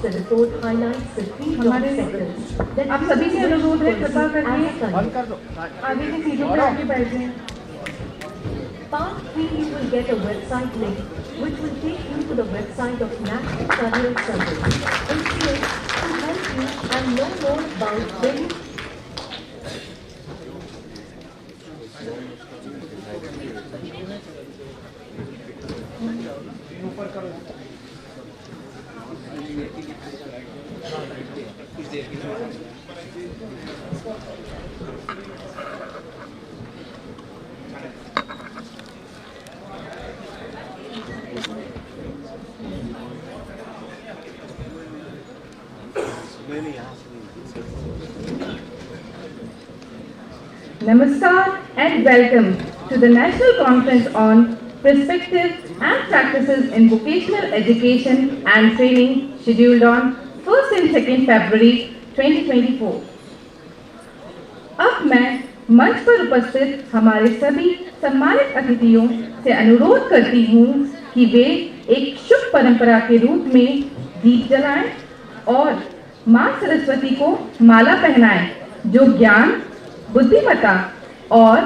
the report highlights the three job sectors that आप सभी से अनुरोध है कृपा करके as आगे की सीटों पर आके बैठें। Part 3 you will get a website link which will take you to the website of National Career Service NCS to help you and know more about various Namaskar and welcome to the National Conference on Perspective and Practices in Vocational Education and Training scheduled on 1st and 2nd February 2024. अब मैं मंच पर उपस्थित हमारे सभी सम्मानित अतिथियों से अनुरोध करती हूँ कि वे एक शुभ परंपरा के रूप में दीप जलाएं और मां सरस्वती को माला पहनाएं, जो ज्ञान, बुद्धिमत्ता और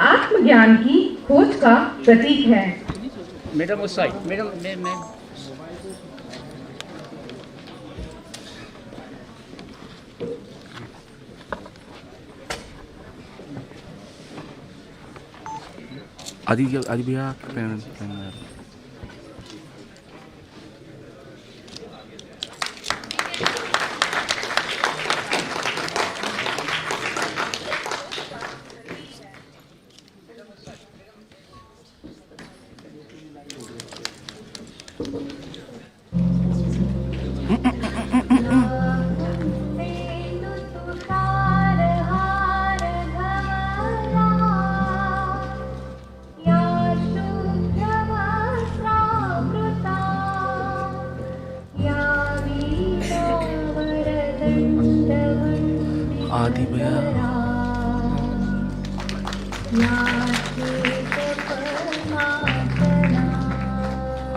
आत्मज्ञान की खोज का प्रतीक है। मैडम उस साइड, मैडम मैं आदि भैया आदि भैया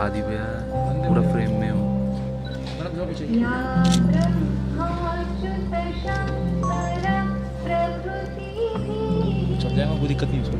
आदि भैया पूरा फ्रेम में हो। चल जाएगा, कोई दिक्कत नहीं उसको।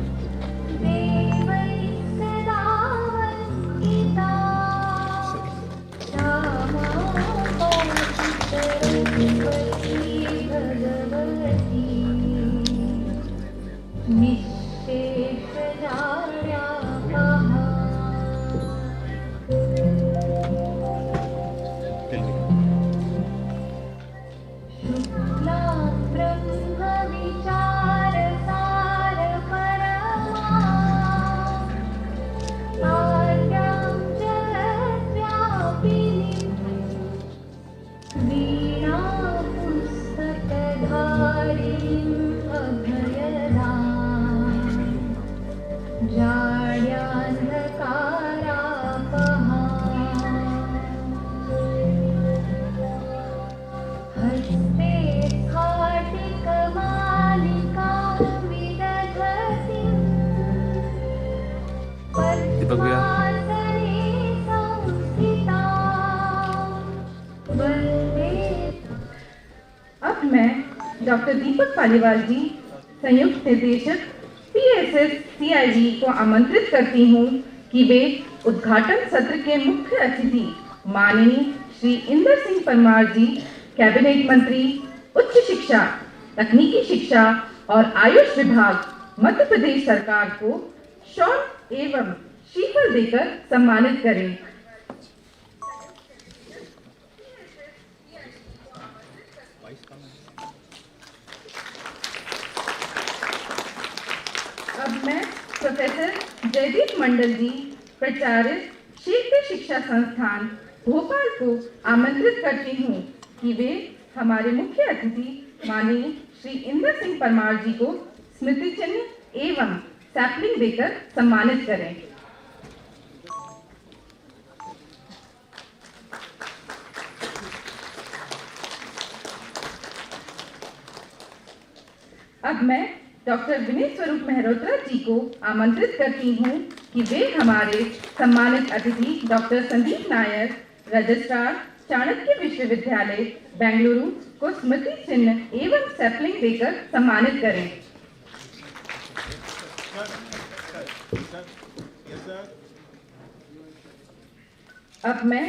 दीपक भैया अब मैं डॉक्टर दीपक पालीवाल जी, संयुक्त निदेशक PSSCIVE को आमंत्रित करती हूँ कि वे उद्घाटन सत्र के मुख्य अतिथि माननीय श्री इंदर सिंह परमार जी, कैबिनेट मंत्री, उच्च शिक्षा, तकनीकी शिक्षा और आयुष विभाग, मध्य प्रदेश सरकार को शॉल एवं श्रीफल देकर सम्मानित करें। अब मैं प्रोफेसर जयदीप मंडल जी, प्राचार्य, क्षेत्रीय शिक्षा संस्थान भोपाल को आमंत्रित करती हूँ कि वे हमारे मुख्य अतिथि माननीय श्री इंदर सिंह परमार जी को स्मृति चिन्ह एवं सैपलिंग देकर सम्मानित करें। अब मैं डॉक्टर विनय स्वरूप मेहरोत्रा जी को आमंत्रित करती हूँ कि वे हमारे सम्मानित अतिथि डॉक्टर संदीप नायर, रजिस्ट्रार चाणक्य विश्वविद्यालय बेंगलुरु को स्मृति चिन्ह एवं सैपलिंग देकर सम्मानित करें। अब मैं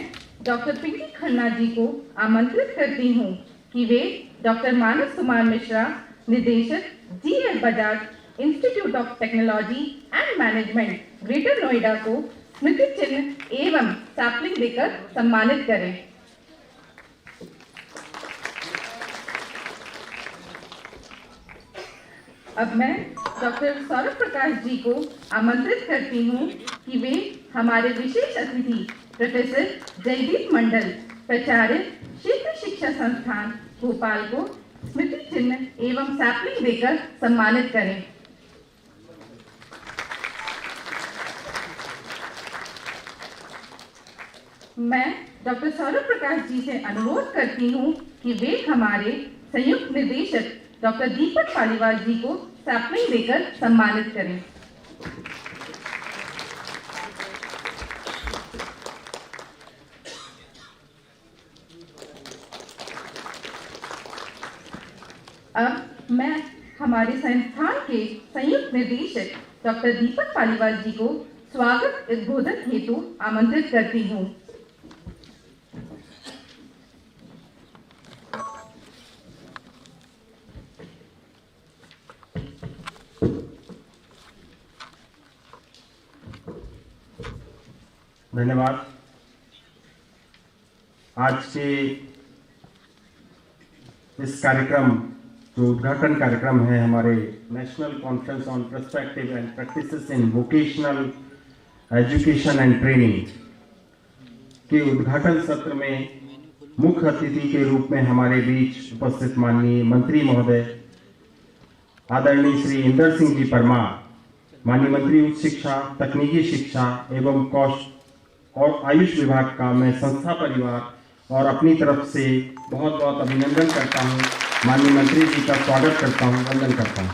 डॉक्टर पिंकी खन्ना जी को आमंत्रित करती हूँ कि वे डॉक्टर मानस कुमार मिश्रा, निदेशक GL Bajaj institute of technology and management, greater Noida को स्मृति चिन्ह एवं सैपलिंग देकर सम्मानित करें। अब मैं डॉक्टर सौरभ प्रकाश जी को आमंत्रित करती हूँ कि वे हमारे विशेष अतिथि प्रोफेसर जयदीप मंडल, प्राचार्य क्षेत्रीय शिक्षा संस्थान भोपाल को स्मृति चिन्ह एवं सैपलिंग देकर सम्मानित करें। मैं डॉक्टर सौरभ प्रकाश जी से अनुरोध करती हूँ कि वे हमारे संयुक्त निदेशक डॉक्टर दीपक पालीवाल जी को सैपलिंग देकर सम्मानित करें। अब मैं हमारे संस्थान के संयुक्त निदेशक डॉक्टर दीपक पालीवाल जी को स्वागत उद्बोधन हेतु आमंत्रित करती हूँ। धन्यवाद। आज के इस कार्यक्रम जो उद्घाटन कार्यक्रम है हमारे national conference on perspective and practices in vocational education and training के उद्घाटन सत्र में मुख्य अतिथि के रूप में हमारे बीच उपस्थित माननीय मंत्री महोदय आदरणीय श्री इंदर सिंह जी परमार, माननीय मंत्री उच्च शिक्षा, तकनीकी शिक्षा एवं कौशल और आयुष विभाग का मैं संस्था परिवार और अपनी तरफ से बहुत बहुत अभिनंदन करता हूं। माननीय मंत्री जी का स्वागत करता हूं, वंदन करता हूं।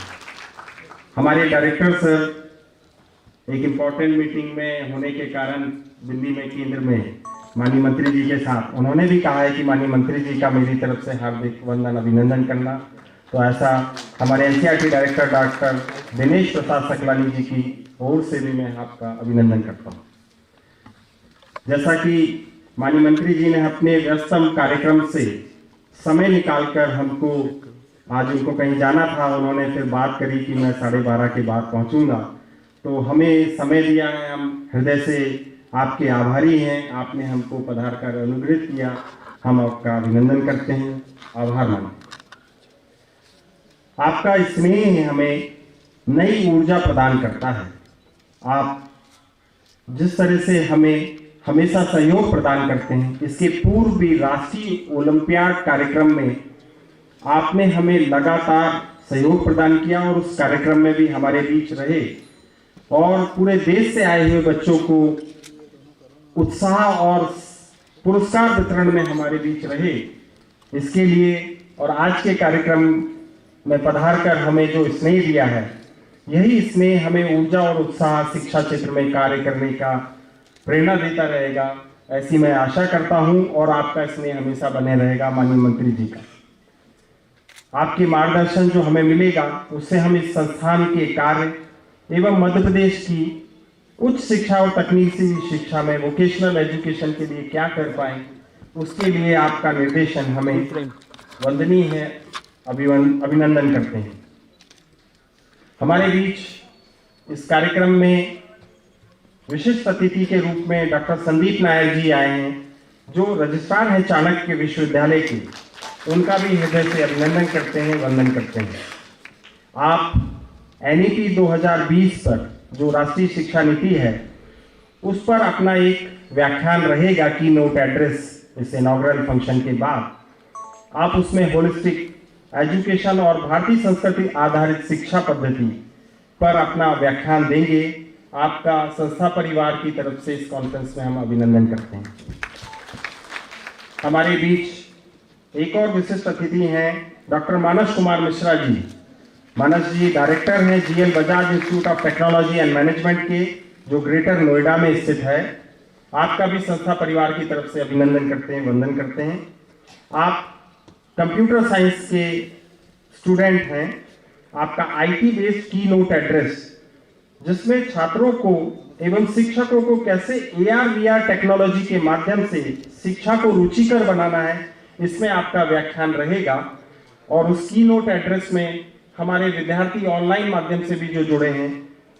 हमारे डायरेक्टर सर एक इम्पोर्टेंट मीटिंग में होने के कारण दिल्ली में केंद्र में माननीय मंत्री जी के साथ उन्होंने भी कहा है कि माननीय मंत्री जी का मेरी तरफ से हार्दिक वंदन अभिनंदन करना। तो ऐसा हमारे NCERT director doctor Dinesh Prasad Saklani जी की ओर से भी मैं आपका अभिनंदन करता हूँ। जैसा कि माननीय मंत्री जी ने अपने व्यस्तम कार्यक्रम से समय निकालकर हमको, आज उनको कहीं जाना था, उन्होंने फिर बात करी कि मैं 12:30 के बाद पहुंचूंगा, तो हमें समय दिया है। हम हृदय से आपके आभारी हैं। आपने हमको पधार कर अनुग्रहित किया, हम आपका अभिनंदन करते हैं, आभार मानते हैं। आपका स्नेह हमें नई ऊर्जा प्रदान करता है। आप जिस तरह से हमें हमेशा सहयोग प्रदान करते हैं, इसके पूर्व भी राष्ट्रीय ओलंपियाड कार्यक्रम में आपने हमें लगातार सहयोग प्रदान किया और उस कार्यक्रम में भी हमारे बीच रहे और पूरे देश से आए हुए बच्चों को उत्साह और पुरस्कार वितरण में हमारे बीच रहे। इसके लिए और आज के कार्यक्रम में पधार कर हमें जो स्नेह दिया है, यही स्नेह हमें ऊर्जा और उत्साह शिक्षा क्षेत्र में कार्य करने का प्रेरणा देता रहेगा, ऐसी मैं आशा करता हूं। और आपका स्नेह हमेशा बने रहेगा माननीय मंत्री जी का। आपके मार्गदर्शन जो हमें मिलेगा, उससे हम इस संस्थान के कार्य एवं मध्य प्रदेश की उच्च शिक्षा और तकनीकी शिक्षा में वोकेशनल एजुकेशन के लिए क्या कर पाए, उसके लिए आपका निर्देशन हमें वंदनीय है, अभिनंदन करते हैं। हमारे बीच इस कार्यक्रम में विशिष्ट अतिथि के रूप में डॉक्टर संदीप नायर जी आए हैं, जो रजिस्ट्रार हैं चाणक्य विश्वविद्यालय के। उनका भी हृदय से अभिनंदन करते हैं, वंदन करते हैं। आप NEP 2020 पर जो राष्ट्रीय शिक्षा नीति है, उस पर अपना एक व्याख्यान रहेगा की नोट एड्रेस इस इनॉग्रल फंक्शन के बाद। आप उसमें होलिस्टिक एजुकेशन और भारतीय संस्कृति आधारित शिक्षा पद्धति पर अपना व्याख्यान देंगे। आपका संस्था परिवार की तरफ से इस कॉन्फ्रेंस में हम अभिनंदन करते हैं। हमारे बीच एक और विशिष्ट अतिथि हैं डॉक्टर मानस कुमार मिश्रा जी। मानस जी डायरेक्टर हैं GL Bajaj institute of technology and management के, जो ग्रेटर नोएडा में स्थित है। आपका भी संस्था परिवार की तरफ से अभिनंदन करते हैं, वंदन करते हैं। आप कंप्यूटर साइंस के स्टूडेंट हैं। आपका आईटी बेस्ड की नोट एड्रेस, जिसमें छात्रों को एवं शिक्षकों को कैसे AR/VR टेक्नोलॉजी के माध्यम से शिक्षा को रुचिकर बनाना है, इसमें आपका व्याख्यान रहेगा। और उस की नोट एड्रेस में हमारे विद्यार्थी ऑनलाइन माध्यम से भी जो जुड़े हैं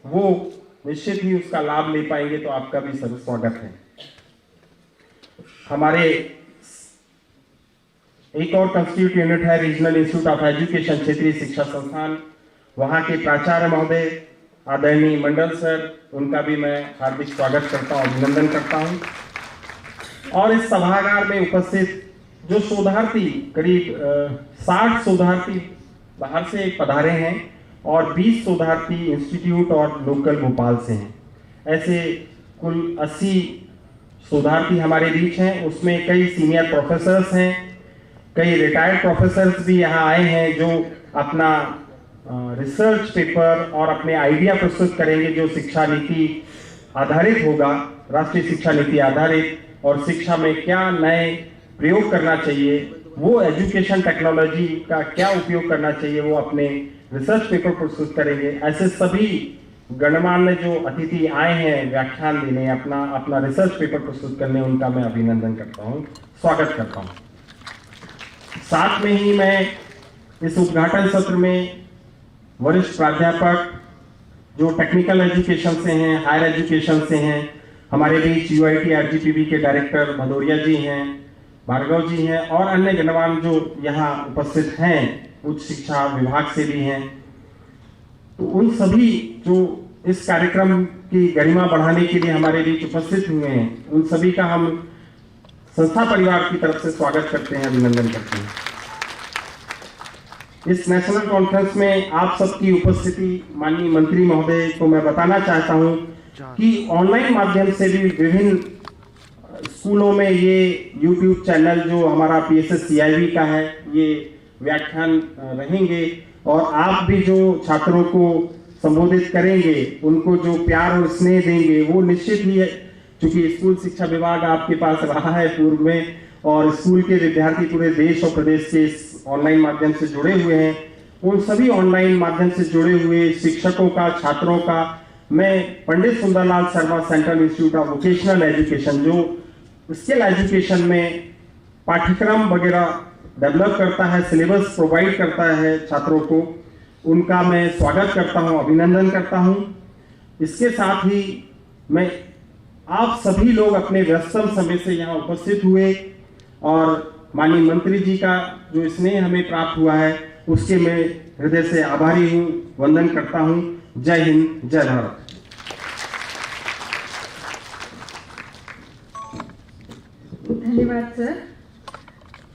वो निश्चित ही उसका लाभ ले पाएंगे, तो आपका भी सर्व स्वागत है। हमारे एक और कंस्टिट्यूट यूनिट है रीजनल इंस्टीट्यूट ऑफ एजुकेशन, क्षेत्रीय शिक्षा संस्थान। वहां के प्राचार्य महोदय आदरणीय मंडल सर, उनका भी मैं हार्दिक स्वागत करता हूं, अभिनंदन करता हूं। और इस सभागार में उपस्थित जो शोधार्थी, करीब 60 शोधार्थी बाहर से पधारे हैं और 20 शोधार्थी इंस्टीट्यूट और लोकल भोपाल से हैं। ऐसे कुल 80 शोधार्थी हमारे बीच हैं। उसमें कई सीनियर प्रोफेसर्स हैं, कई रिटायर्ड प्रोफेसर्स भी यहाँ आए हैं जो अपना रिसर्च पेपर और अपने आइडिया प्रस्तुत करेंगे, जो शिक्षा नीति आधारित होगा, राष्ट्रीय शिक्षा नीति आधारित, और शिक्षा में क्या नए प्रयोग करना चाहिए, वो एजुकेशन टेक्नोलॉजी का क्या उपयोग करना चाहिए, वो अपने रिसर्च पेपर प्रस्तुत करेंगे। ऐसे सभी गणमान्य जो अतिथि आए हैं व्याख्यान देने, अपना रिसर्च पेपर प्रस्तुत करने, उनका मैं अभिनंदन करता हूँ, स्वागत करता हूँ। साथ में ही मैं इस उद्घाटन सत्र में वरिष्ठ प्राध्यापक जो टेक्निकल एजुकेशन से हैं, हायर एजुकेशन से हैं, हमारे बीच UIT RGPB के डायरेक्टर भदौरिया जी हैं, भार्गव जी हैं, और अन्य गणमान्य जो यहाँ उपस्थित हैं, उच्च शिक्षा विभाग से भी हैं। तो उन सभी जो इस कार्यक्रम की गरिमा बढ़ाने के लिए हमारे बीच उपस्थित हुए हैं, उन सभी का हम संस्था परिवार की तरफ से स्वागत करते हैं, अभिनंदन करते हैं। इस नेशनल कॉन्फ्रेंस में आप सबकी उपस्थिति माननीय मंत्री महोदय को मैं बताना चाहता हूं कि ऑनलाइन माध्यम से भी विभिन्न स्कूलों में ये YouTube चैनल जो हमारा PSSCIVE का है, ये व्याख्यान रहेंगे। और आप भी जो छात्रों को संबोधित करेंगे, उनको जो प्यार और स्नेह देंगे, वो निश्चित ही, चूंकि स्कूल शिक्षा विभाग आपके पास रहा है पूर्व में, और स्कूल के विद्यार्थी पूरे देश और प्रदेश के इस ऑनलाइन माध्यम से जुड़े हुए हैं, उन सभी ऑनलाइन माध्यम से जुड़े हुए शिक्षकों का, छात्रों का मैं Pandit Sundarlal Sharma central institute of vocational education, जो स्किल एजुकेशन में पाठ्यक्रम वगैरह डेवलप करता है, सिलेबस प्रोवाइड करता है छात्रों को, उनका मैं स्वागत करता हूं, अभिनंदन करता हूं। इसके साथ ही मैं आप सभी लोग अपने व्यस्तम समय से यहाँ उपस्थित हुए और माननीय मंत्री जी का जो स्नेह हमें प्राप्त हुआ है, उसके मैं हृदय से आभारी हूँ, वंदन करता हूँ। जय हिंद, जय भारत। धन्यवाद सर।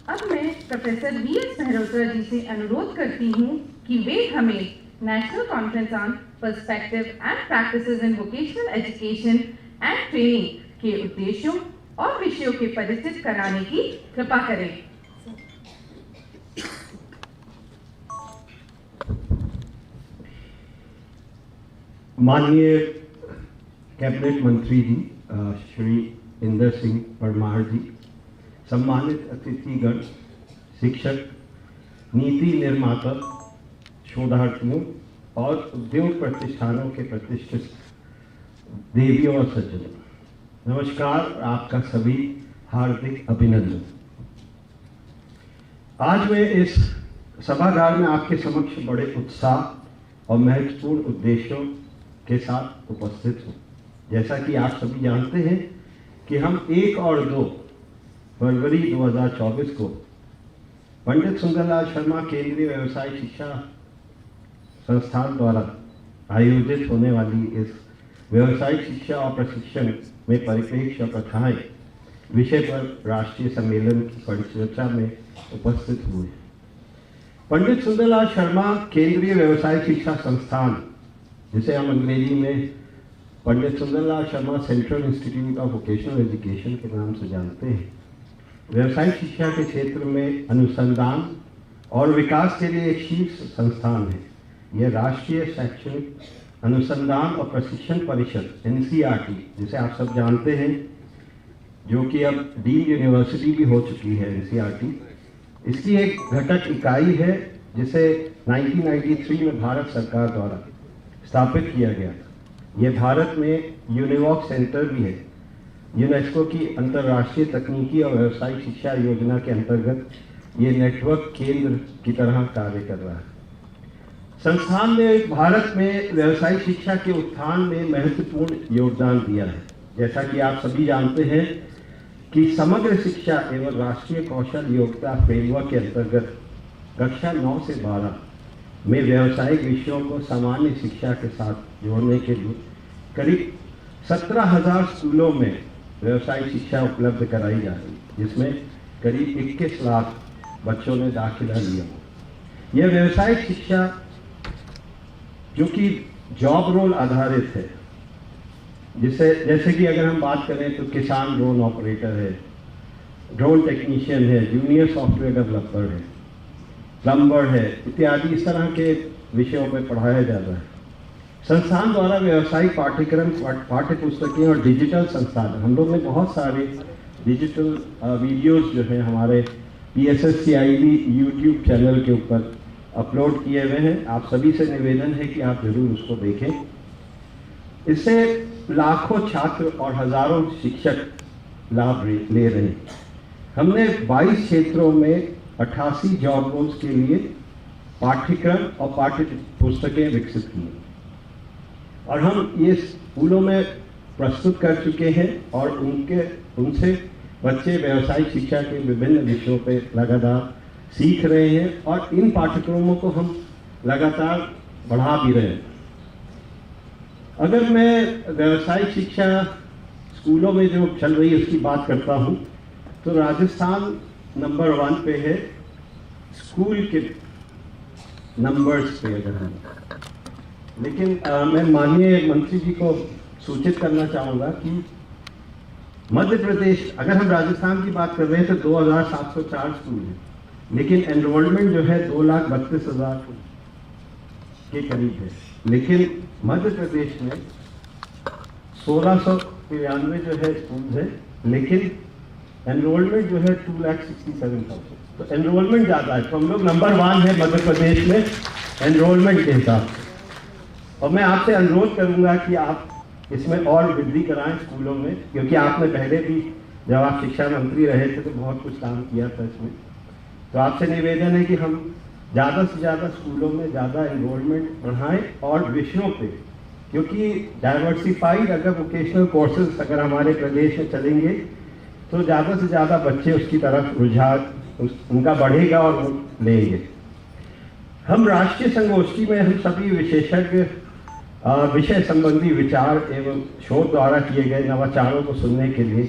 अब मैं प्रोफेसर VS मेहरोत्रा जी से अनुरोध करती हूँ कि वे हमें national conference on perspective and practices in vocational education and training के उद्देश्यों और विषयों के परिचित कराने की कृपा करें। माननीय कैबिनेट मंत्री जी श्री इंदर सिंह परमार जी, सम्मानित अतिथिगण, शिक्षक, नीति निर्माता, शोधार्थियों और उद्योग प्रतिष्ठानों के प्रतिष्ठित देवियों और सज्जनों, नमस्कार। आपका सभी हार्दिक अभिनंदन। आज मैं इस सभागार में आपके समक्ष बड़े उत्साह और महत्वपूर्ण उद्देश्यों के साथ उपस्थित हूँ। जैसा कि आप सभी जानते हैं कि हम 1 और 2 फरवरी 2024 को पंडित सुंदरलाल शर्मा केंद्रीय व्यवसायिक शिक्षा संस्थान द्वारा आयोजित होने वाली इस व्यवसायिक शिक्षा और प्रशिक्षण में परिप्रेक्ष्य और प्रथाएं विषय पर राष्ट्रीय सम्मेलन की परिचर्चा में उपस्थित हुए। पंडित सुंदरलाल शर्मा केंद्रीय व्यवसायिक शिक्षा संस्थान, जिसे हम अंग्रेजी में Pandit Sundarlal Sharma central institute of vocational education के नाम से जानते हैं, व्यवसायिक शिक्षा के क्षेत्र में अनुसंधान और विकास के लिए एक शीर्ष संस्थान है। यह राष्ट्रीय शैक्षणिक अनुसंधान और प्रशिक्षण परिषद NCERT, जिसे आप सब जानते हैं, जो कि अब डीम्ड यूनिवर्सिटी भी हो चुकी है एनसीईआरटी, इसकी एक घटक इकाई है जिसे 1993 में भारत सरकार द्वारा स्थापित किया गया था। ये भारत में यूनिवॉक सेंटर भी है। यूनेस्को की अंतर्राष्ट्रीय तकनीकी और व्यावसायिक शिक्षा योजना के अंतर्गत ये नेटवर्क केंद्र की तरह कार्य कर रहा है। संस्थान ने भारत में व्यावसायिक शिक्षा के उत्थान में महत्वपूर्ण योगदान दिया है। जैसा कि आप सभी जानते हैं कि समग्र शिक्षा एवं राष्ट्रीय कौशल योग्यता फ्रेमवर्क के अंतर्गत कक्षा 9 से 12 में व्यावसायिक विषयों को सामान्य शिक्षा के साथ जोड़ने के लिए करीब 17,000 स्कूलों में व्यावसायिक शिक्षा उपलब्ध कराई जा रही है, जिसमें करीब 21 लाख बच्चों ने दाखिला लिया। यह व्यावसायिक शिक्षा जो कि जॉब रोल आधारित है, जैसे कि अगर हम बात करें तो किसान ड्रोन ऑपरेटर है, ड्रोन टेक्नीशियन है, जूनियर सॉफ्टवेयर डेवलपर है, प्लम्बर है इत्यादि, इस तरह के विषयों पर पढ़ाया जाता है। संस्थान द्वारा व्यावसायिक पाठ्यक्रम, पाठ्य पुस्तकें और डिजिटल संसाधन, हम लोग ने बहुत सारे डिजिटल वीडियोस जो है हमारे PSSCIVE यूट्यूब चैनल के ऊपर अपलोड किए हुए हैं। आप सभी से निवेदन है कि आप जरूर उसको देखें। इससे लाखों छात्र और हजारों शिक्षक लाभ ले रहे हैं। हमने 22 क्षेत्रों में 88 जॉब रोल्स के लिए पाठ्यक्रम और पाठ्य पुस्तकें विकसित की और हम ये स्कूलों में प्रस्तुत कर चुके हैं और उनसे बच्चे व्यावसायिक शिक्षा के विभिन्न विषयों पर लगातार सीख रहे हैं और इन पाठ्यक्रमों को हम लगातार बढ़ा भी रहे हैं। अगर मैं व्यावसायिक शिक्षा स्कूलों में जो चल रही है उसकी बात करता हूं तो राजस्थान नंबर 1 पे है स्कूल के नंबर्स पे। अगर हम लेकिन मैं माननीय मंत्री जी को सूचित करना चाहूँगा कि मध्य प्रदेश, अगर हम राजस्थान की बात कर रहे हैं तो 2,704 स्कूल हैं, लेकिन एनरोलमेंट जो है 2,32,000 के करीब है। लेकिन मध्य प्रदेश में 1693 जो है स्कूल है, लेकिन एनरोलमेंट जो है 2,67,000। तो एनरोलमेंट ज़्यादा है, तो हम लोग नंबर 1 है मध्य प्रदेश में एनरोलमेंट के हिसाब से। और मैं आपसे अनुरोध करूंगा कि आप इसमें और वृद्धि कराएं स्कूलों में, क्योंकि आपने पहले भी जब आप शिक्षा मंत्री रहे थे तो बहुत कुछ काम किया था इसमें। तो आपसे निवेदन है कि हम ज़्यादा से ज़्यादा स्कूलों में ज़्यादा एनरोलमेंट बढ़ाएं और विषयों पे, क्योंकि डाइवर्सिफाइड अगर वोकेशनल कोर्सेज अगर हमारे प्रदेश में चलेंगे तो ज़्यादा से ज़्यादा बच्चे उसकी तरफ रुझान उनका बढ़ेगा और वो लेंगे। हम राष्ट्रीय संगोष्ठी में हम सभी विशेषज्ञ विषय संबंधी विचार एवं शोध द्वारा किए गए नवाचारों को सुनने के लिए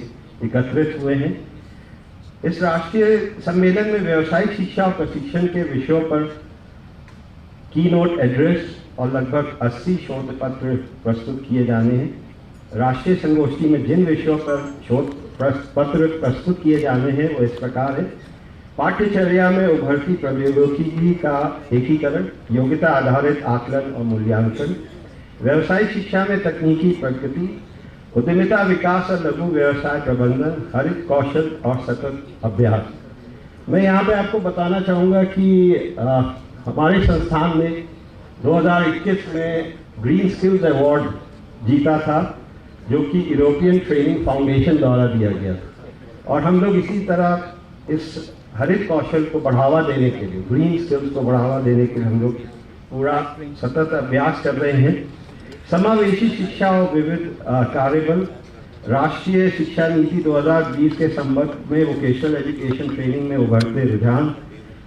एकत्रित हुए हैं। इस राष्ट्रीय सम्मेलन में व्यावसायिक शिक्षा और प्रशिक्षण के विषयों पर कीनोट एड्रेस और लगभग 80 शोध पत्र प्रस्तुत किए जाने हैं। राष्ट्रीय संगोष्ठी में जिन विषयों पर शोध पत्र प्रस्तुत किए जाने हैं वो इस प्रकार है: पाठ्यचर्या में उभरती प्रौद्योगिकी का एकीकरण, योग्यता आधारित आकलन और मूल्यांकन, व्यावसायिक शिक्षा में तकनीकी प्रगति, उद्यमिता विकास और लघु व्यवसाय प्रबंधन, हरित कौशल और सतत अभ्यास। मैं यहाँ पे आपको बताना चाहूँगा कि हमारे संस्थान ने 2021 में ग्रीन स्किल्स अवार्ड जीता था, जो कि यूरोपियन ट्रेनिंग फाउंडेशन द्वारा दिया गया था। और हम लोग इसी तरह इस हरित कौशल को बढ़ावा देने के लिए, ग्रीन स्किल्स को बढ़ावा देने के लिए हम लोग पूरा सतत अभ्यास कर रहे हैं। समावेशी शिक्षा और विविध कार्यबल, राष्ट्रीय शिक्षा नीति 2020 के संबंध में वोकेशनल एजुकेशन ट्रेनिंग में उभरते रुझान,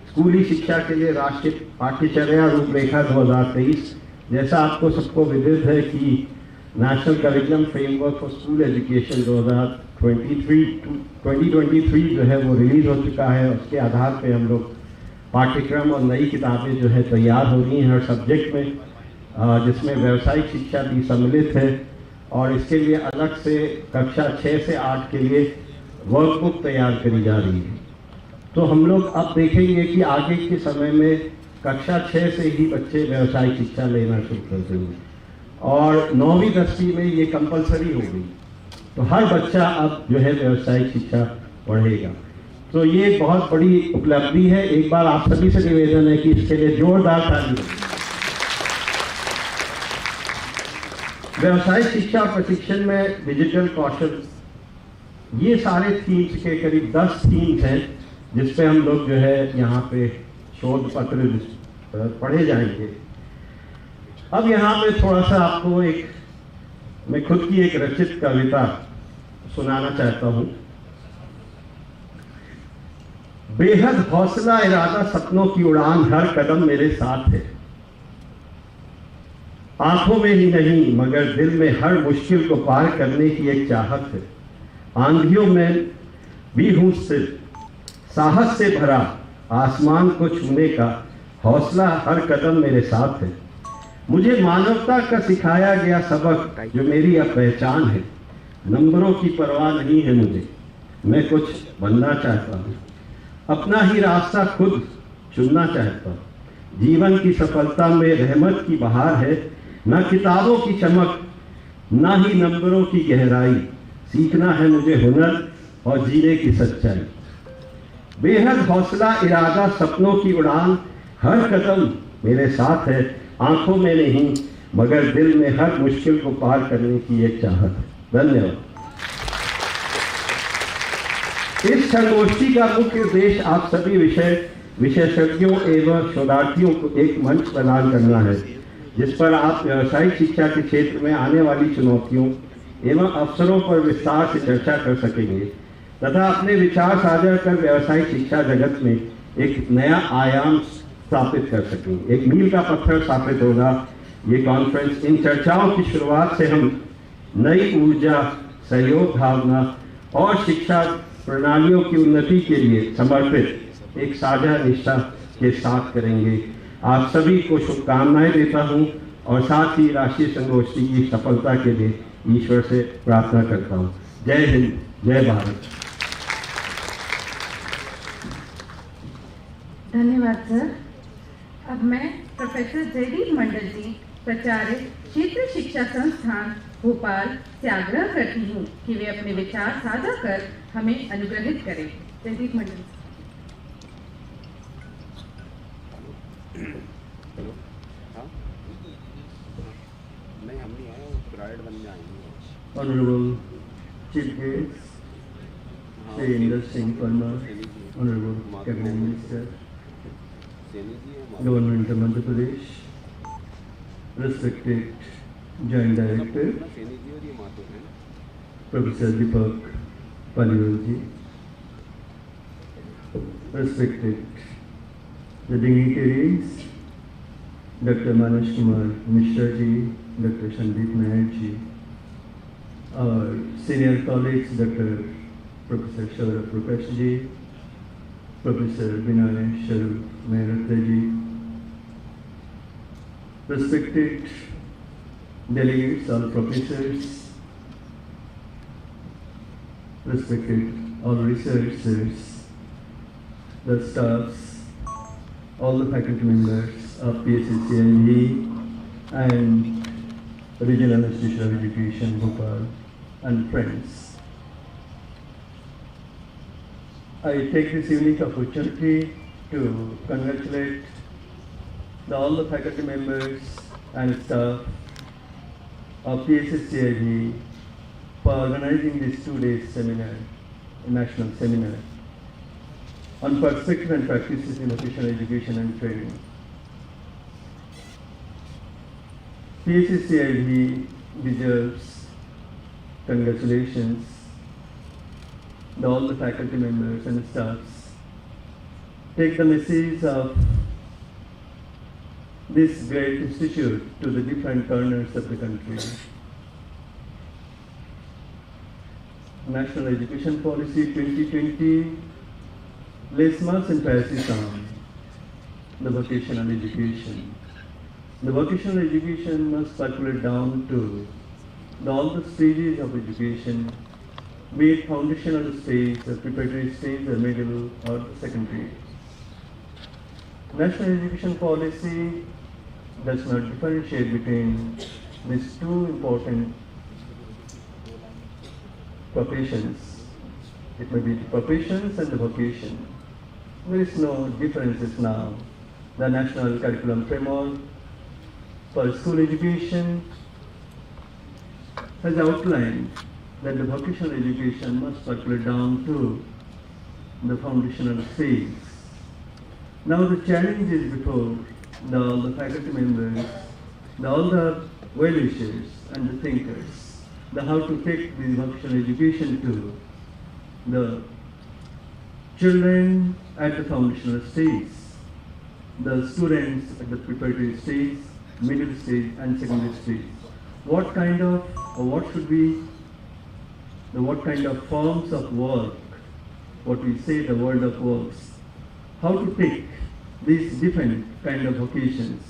स्कूली शिक्षा के लिए राष्ट्रीय पाठ्यचर्या रूपरेखा 2023। जैसा आपको सबको विदित है कि national curriculum framework for school education 2023 जो है वो रिलीज हो चुका है। उसके आधार पे हम लोग पाठ्यक्रम और नई किताबें जो है तैयार हो रही हैं हर सब्जेक्ट में, जिसमें व्यावसायिक शिक्षा भी सम्मिलित है। और इसके लिए अलग से कक्षा 6 से 8 के लिए वर्कबुक तैयार करी जा रही है। तो हम लोग अब देखेंगे कि आगे के समय में कक्षा 6 से ही बच्चे व्यावसायिक शिक्षा लेना शुरू कर देंगे और 9वीं 10वीं में ये कंपलसरी हो गई। तो हर बच्चा अब जो है व्यावसायिक शिक्षा पढ़ेगा। तो ये बहुत बड़ी उपलब्धि है। एक बार आप सभी से निवेदन है कि इसके लिए जोरदार ताली हो। व्यावसायिक शिक्षा और प्रशिक्षण में डिजिटल कौशल, ये सारे थीम्स के करीब 10 थीम्स हैं जिसपे हम लोग जो है यहाँ पे शोध पत्र पढ़े जाएंगे। अब यहाँ पे थोड़ा सा आपको मैं खुद की एक रचित कविता सुनाना चाहता हूँ। बेहद हौसला इरादा सपनों की उड़ान हर कदम मेरे साथ है। आंखों में ही नहीं मगर दिल में हर मुश्किल को पार करने की एक चाहत है। आंधियों में भी हूं स्थिर, साहस से भरा आसमान को छूने का हौसला हर कदम मेरे साथ है। मुझे मानवता का सिखाया गया सबक जो मेरी अब पहचान है। नंबरों की परवाह नहीं है मुझे, मैं कुछ बनना चाहता हूँ। अपना ही रास्ता खुद चुनना चाहता हूँ। जीवन की सफलता में रहमत की बहार है, न किताबों की चमक न ही नंबरों की गहराई। सीखना है मुझे हुनर और जीने की सच्चाई। बेहद हौसला इरादा सपनों की उड़ान हर कदम मेरे साथ है। आंखों में नहीं मगर दिल में हर मुश्किल को पार करने की एक चाहत है। धन्यवाद। इस संगोष्ठी का मुख्य उद्देश्य आप सभी विशेषज्ञों एवं शोधार्थियों को एक मंच प्रदान करना है जिस पर आप व्यावसायिक शिक्षा के क्षेत्र में आने वाली चुनौतियों एवं अवसरों पर विस्तार से चर्चा कर सकेंगे तथा अपने विचार साझा कर व्यावसायिक शिक्षा जगत में एक नया आयाम स्थापित कर सकेंगे। एक मील का पत्थर स्थापित होगा ये कॉन्फ्रेंस। इन चर्चाओं की शुरुआत से हम नई ऊर्जा, सहयोग भावना और शिक्षा प्रणालियों की उन्नति के लिए समर्पित एक साझा निष्ठा के साथ करेंगे। आप सभी को शुभकामनाएं देता हूं और साथ ही राष्ट्रीय संगोष्ठी की सफलता के लिए ईश्वर से प्रार्थना करता हूं। जय हिंद, जय भारत। धन्यवाद सर। अब मैं प्रोफेसर जयदीप मंडल जी, प्राचार्य क्षेत्रीय शिक्षा संस्थान भोपाल से आग्रह करती हूँ कि वे अपने विचार साझा कर हमें अनुग्रहित करें। जयदीप मंडल। Honorable Chief Guest, Sri Indra Singh Parmar, Honorable Cabinet Minister, Government of Madhya Pradesh, respected Joint Director, Professor Deepak Paliwalji, respected the dignitaries, Dr. Manas Kumar Mishra ji, Dr. Sandeep Nair ji, our senior colleagues, Dr. Professor Shaurabh Prakash ji, Professor Vinay Sharu Mehrotra ji, respected delegates, all professors, respected all researchers, the staffs, all the faculty members of PSSCIVE and Regional Institute of Education, Bhopal, and friends. I take this unique opportunity to congratulate all the faculty members and staff of PSSCIVE for organizing this 2-day seminar, a national seminar on perspective and practices in vocational education and training. PSSCIVE deserves congratulations, all the faculty members and staffs. Take the message of this great institute to the different corners of the country. National Education Policy 2020 lays much emphasis on the vocational education. The vocational education must circulate down to all the stages of education, be it foundational stage, the preparatory stage, the middle, or the secondary. National Education Policy does not differentiate between these two important professions. It may be the professions and the vocation. There is no differences now. The National Curriculum Framework for School Education has outlined that the vocational education must circulate down to the foundational stage. Now the challenge is before all the faculty members, all the well-wishers and the thinkers, how to take the vocational education to the children at the foundational stage, the students at the preparatory stage, middle stage and secondary stage. What kind of, or what should be, what kind of forms of work, what we say the world of works, how to take these different kind of vocations,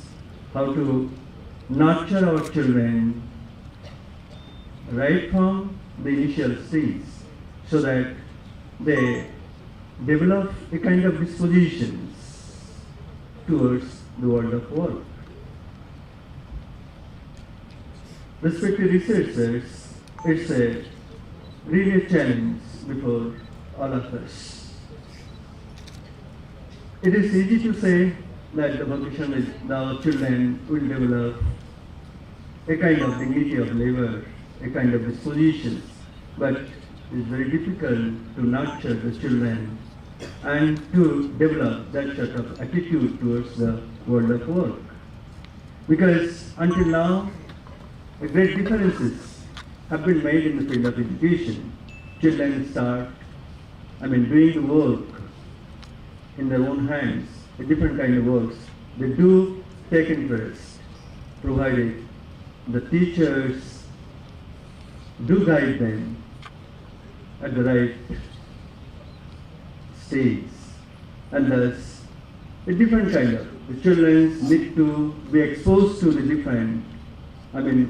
how to nurture our children right from the initial stage so that they develop a kind of dispositions towards the world of work. Respected researchers, it's a really a challenge before all of us. It is easy to say that the vocation is the children will develop a kind of dignity of labor, a kind of dispositions, but it is very difficult to nurture the children and to develop that sort of attitude towards the world of work. Because until now, great differences have been made in the field of education. Children start, doing the work in their own hands, a different kind of works. They do take interest, provided the teachers do guide them at the right stage. And thus, a different kind of, the children need to be exposed to the different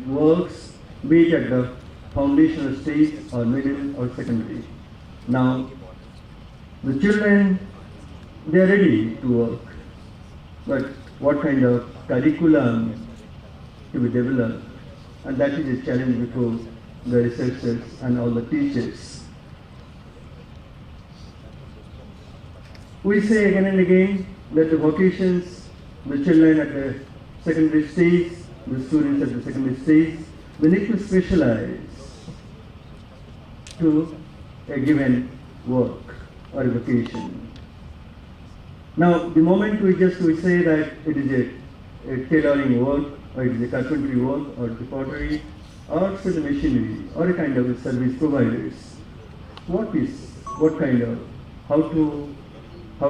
works, be it at the foundational stage or middle or secondary. Now, the children, they are ready to work, but what kind of curriculum to be developed, and that is a challenge before the researchers and all the teachers. We say again and again that the vocations, the children at the secondary stage, the students at the secondary stage, they need to specialize to a given work or a vocation. Now, the moment we say that it is a tailoring work, or it is a carpentry work, or the pottery, or say the machinery, or a kind of a service providers, how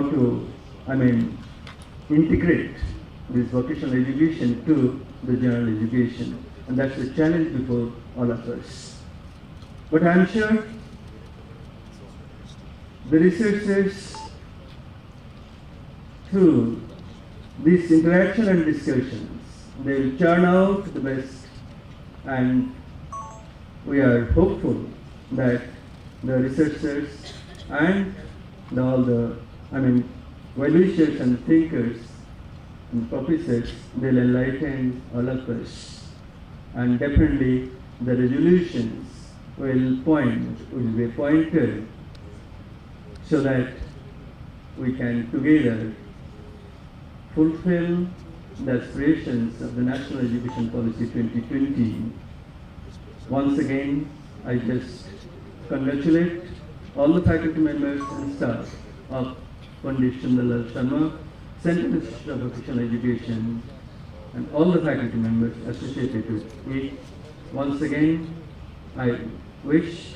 to integrate this vocational education to the general education, and that's the challenge before all of us. But I'm sure the researchers, through this interaction and discussions, they will churn out the best, and we are hopeful that the researchers and all the well-wishers and thinkers and professors, they'll enlighten all of us, and definitely the resolutions will be pointed so that we can together fulfill the aspirations of the National Education Policy 2020. Once again, I just congratulate all the faculty members and staff of Pandit Sundarlal Sharma Center Institute of Vocational Education and all the faculty members associated with it. Once again, I wish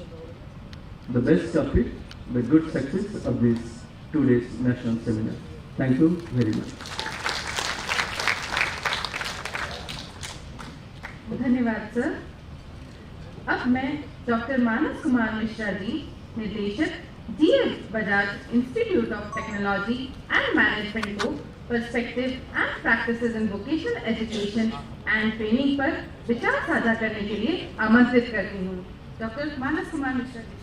the best of it, the good success of this 2 days national seminar. Thank you very much. धन्यवाद sir. अब मैं doctor Manas Kumar Mishra ji, निर्देशक GS Bajaj institute of technology and management को perspective and practices in vocational education and training पर विचार साझा करने के लिए आमंत्रित करती हूँ। Doctor Manas Kumar Mishra ji.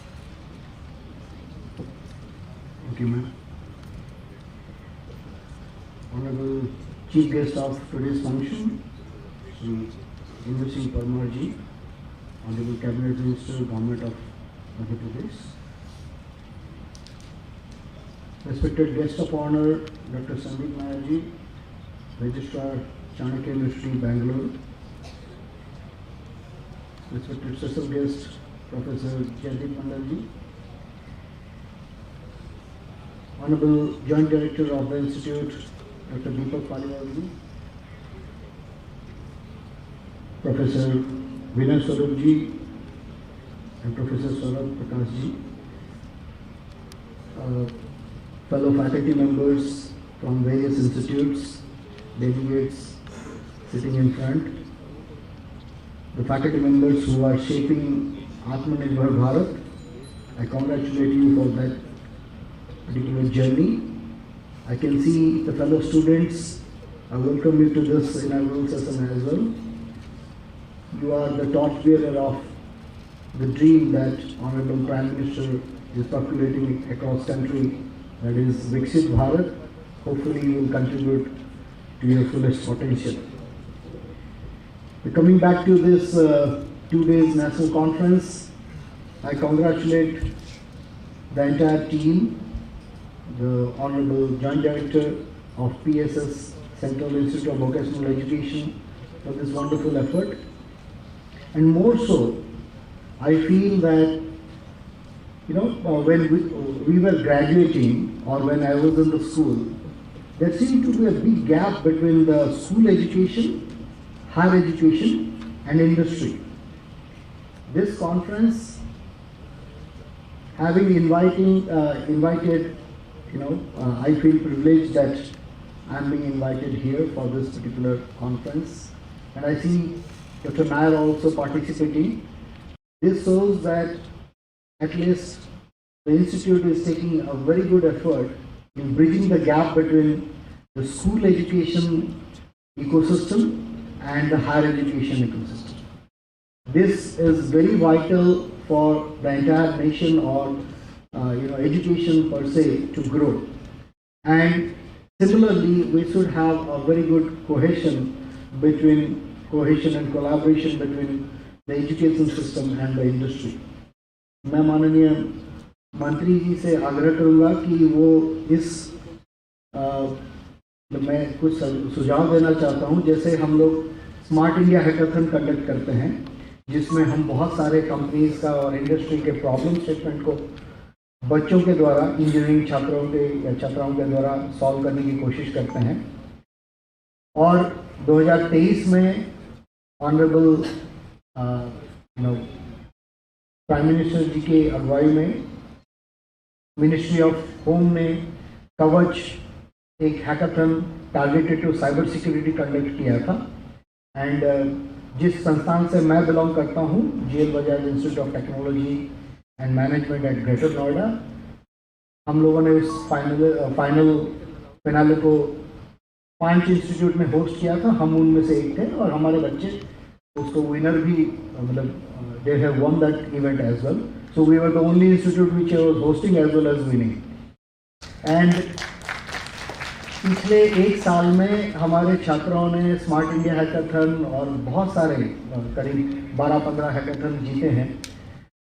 Thank you, ma'am. Honorable Chief Guest of today's function, Sri Inder Singh Parmar ji, Honorable Cabinet Minister, Government of Madhya Pradesh. Respected guest of honor, Dr. Sandeep Mayarji, Registrar, Chanakya University, Bangalore. Respected special guest, Professor Jaideep Mandalji. Honorable Joint Director of the Institute, Dr. Deepak Paliwalji. Professor Vinay Swarupji and Professor Saurabh Prakashji. Fellow faculty members from various institutes, delegates sitting in front. The faculty members who are shaping Atmanirbhar Bharat, I congratulate you for that particular journey. I can see the fellow students. I welcome you to this inaugural session as well. You are the torchbearer of the dream that Honorable Prime Minister is populating across country, that is Viksit Bharat. Hopefully you will contribute to your fullest potential. Coming back to this 2 days national conference, I congratulate the entire team, the Honorable Joint Director of PSS, Central Institute of Vocational Education, for this wonderful effort. And more so, I feel that, when we were graduating or when I was in the school, there seemed to be a big gap between the school education, higher education and industry. This conference, having invited, I feel privileged that I am being invited here for this particular conference, and I see Dr. Nair also participating. This shows that at least the Institute is taking a very good effort in bridging the gap between the school education ecosystem and the higher education ecosystem. This is very vital for the entire nation or education per se to grow. And similarly, we should have a very good cohesion and collaboration between the education system and the industry. मैं माननीय मंत्री जी से आग्रह करूंगा कि वो मैं कुछ सुझाव देना चाहता हूं। जैसे हम लोग स्मार्ट इंडिया हैकाथन कंडक्ट करते हैं, जिसमें हम बहुत सारे कंपनीज का और इंडस्ट्री के प्रॉब्लम स्टेटमेंट को बच्चों के द्वारा, इंजीनियरिंग छात्राओं के द्वारा सॉल्व करने की कोशिश करते हैं। और 2023 में ऑनरेबल प्राइम मिनिस्टर जी की अगुवाई में मिनिस्ट्री ऑफ होम ने कवच एक hackathon targeted to cyber security conduct किया था। एंड जिस संस्थान से मैं बिलोंग करता हूँ, GL Bajaj institute of technology and management eight greater Noida, हम लोगों ने इस फाइनल फिनाले को 5 इंस्टीट्यूट में होस्ट किया था। हम उनमें से एक थे और हमारे बच्चे उसको विनर भी, मतलब they have won that event as well. So we were the only institute which was hosting as well as winning. And पिछले 1 साल में हमारे छात्रों ने स्मार्ट इंडिया हैकाथन और बहुत सारे करीब 12-15 हैकाथन जीते हैं।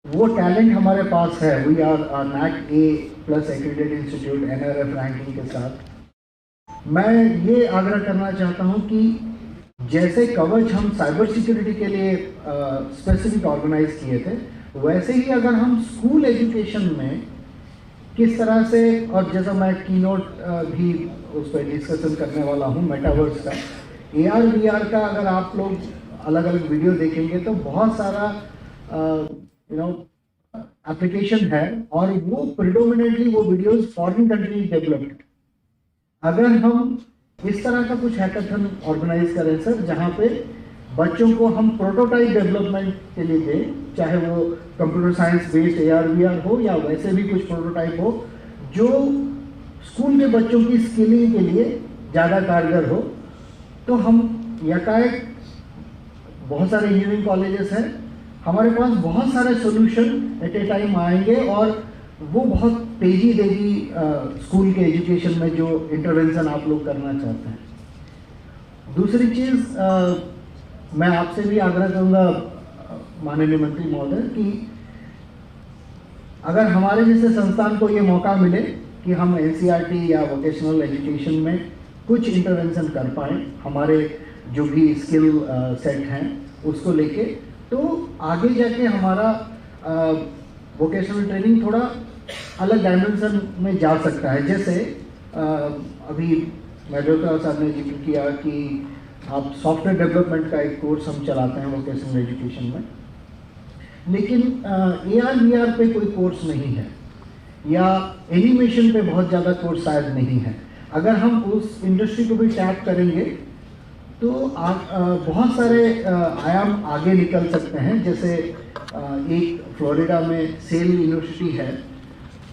वो टैलेंट हमारे पास है। We are NAC A+ accredited institute NRF ranking के साथ। मैं ये आग्रह करना चाहता हूँ कि जैसे कवच हम साइबर सिक्योरिटी के लिए स्पेसिफिक ऑर्गेनाइज किए थे, वैसे ही अगर हम स्कूल एजुकेशन में किस तरह से, और जैसा मैं कीनोट भी उस पर डिस्कशन करने वाला हूँ मेटावर्स का, AR VR का, अगर आप लोग अलग अलग वीडियो देखेंगे तो बहुत सारा एप्लीकेशन है और वो प्रिडोमिनेटली वो वीडियोस फॉरेन कंट्री डेवलप्ड। अगर हम इस तरह का कुछ हैकाथन ऑर्गेनाइज करें सर, जहाँ पे बच्चों को हम प्रोटोटाइप डेवलपमेंट के लिए दें, चाहे वो computer science based AR VR हो या वैसे भी कुछ प्रोटोटाइप हो जो स्कूल के बच्चों की स्किलिंग के लिए ज़्यादा कारगर हो, तो हम यकायक, बहुत सारे इंजीनियरिंग कॉलेजेस हैं, हमारे पास बहुत सारे सोल्यूशन एट ए टाइम आएंगे और वो बहुत तेजी देगी स्कूल के एजुकेशन में जो इंटरवेंशन आप लोग करना चाहते हैं। दूसरी चीज़, मैं आपसे भी आग्रह करूँगा माननीय मंत्री महोदय कि अगर हमारे जैसे संस्थान को ये मौका मिले कि हम एनसीईआरटी या वोकेशनल एजुकेशन में कुछ इंटरवेंशन कर पाएँ, हमारे जो भी स्किल सेट हैं उसको लेके, तो आगे जाके हमारा वोकेशनल ट्रेनिंग थोड़ा अलग डायमेंशन में जा सकता है। जैसे अभी मेडोका साहब ने जिक्र किया कि आप सॉफ्टवेयर डेवलपमेंट का एक कोर्स हम चलाते हैं वोकेशनल एजुकेशन में, लेकिन AR/VR पे कोई कोर्स नहीं है या एनिमेशन पे बहुत ज़्यादा कोर्स शायद नहीं है। अगर हम उस इंडस्ट्री को भी टैप करेंगे तो बहुत सारे आयाम आगे निकल सकते हैं। जैसे एक फ्लोरिडा में सेल यूनिवर्सिटी है,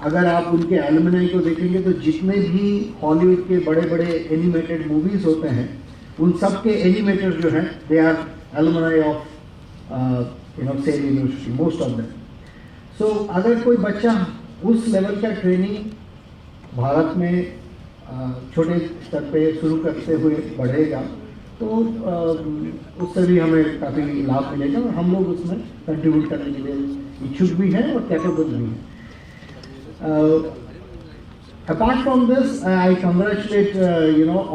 अगर आप उनके एलुमनाई को देखेंगे तो जितने भी हॉलीवुड के बड़े बड़े एनिमेटेड मूवीज़ होते हैं उन सब के एनिमेटर्स जो हैं they are alumni of cell university, most of them. So अगर कोई बच्चा उस लेवल का ट्रेनिंग भारत में छोटे स्तर पे शुरू करते हुए बढ़ेगा तो उससे भी हमें काफ़ी लाभ मिलेगा और हम लोग उसमें कंट्रीब्यूट करने के लिए इच्छुक भी हैं और कैपेबल भी हैं। Apart from this, I congratulate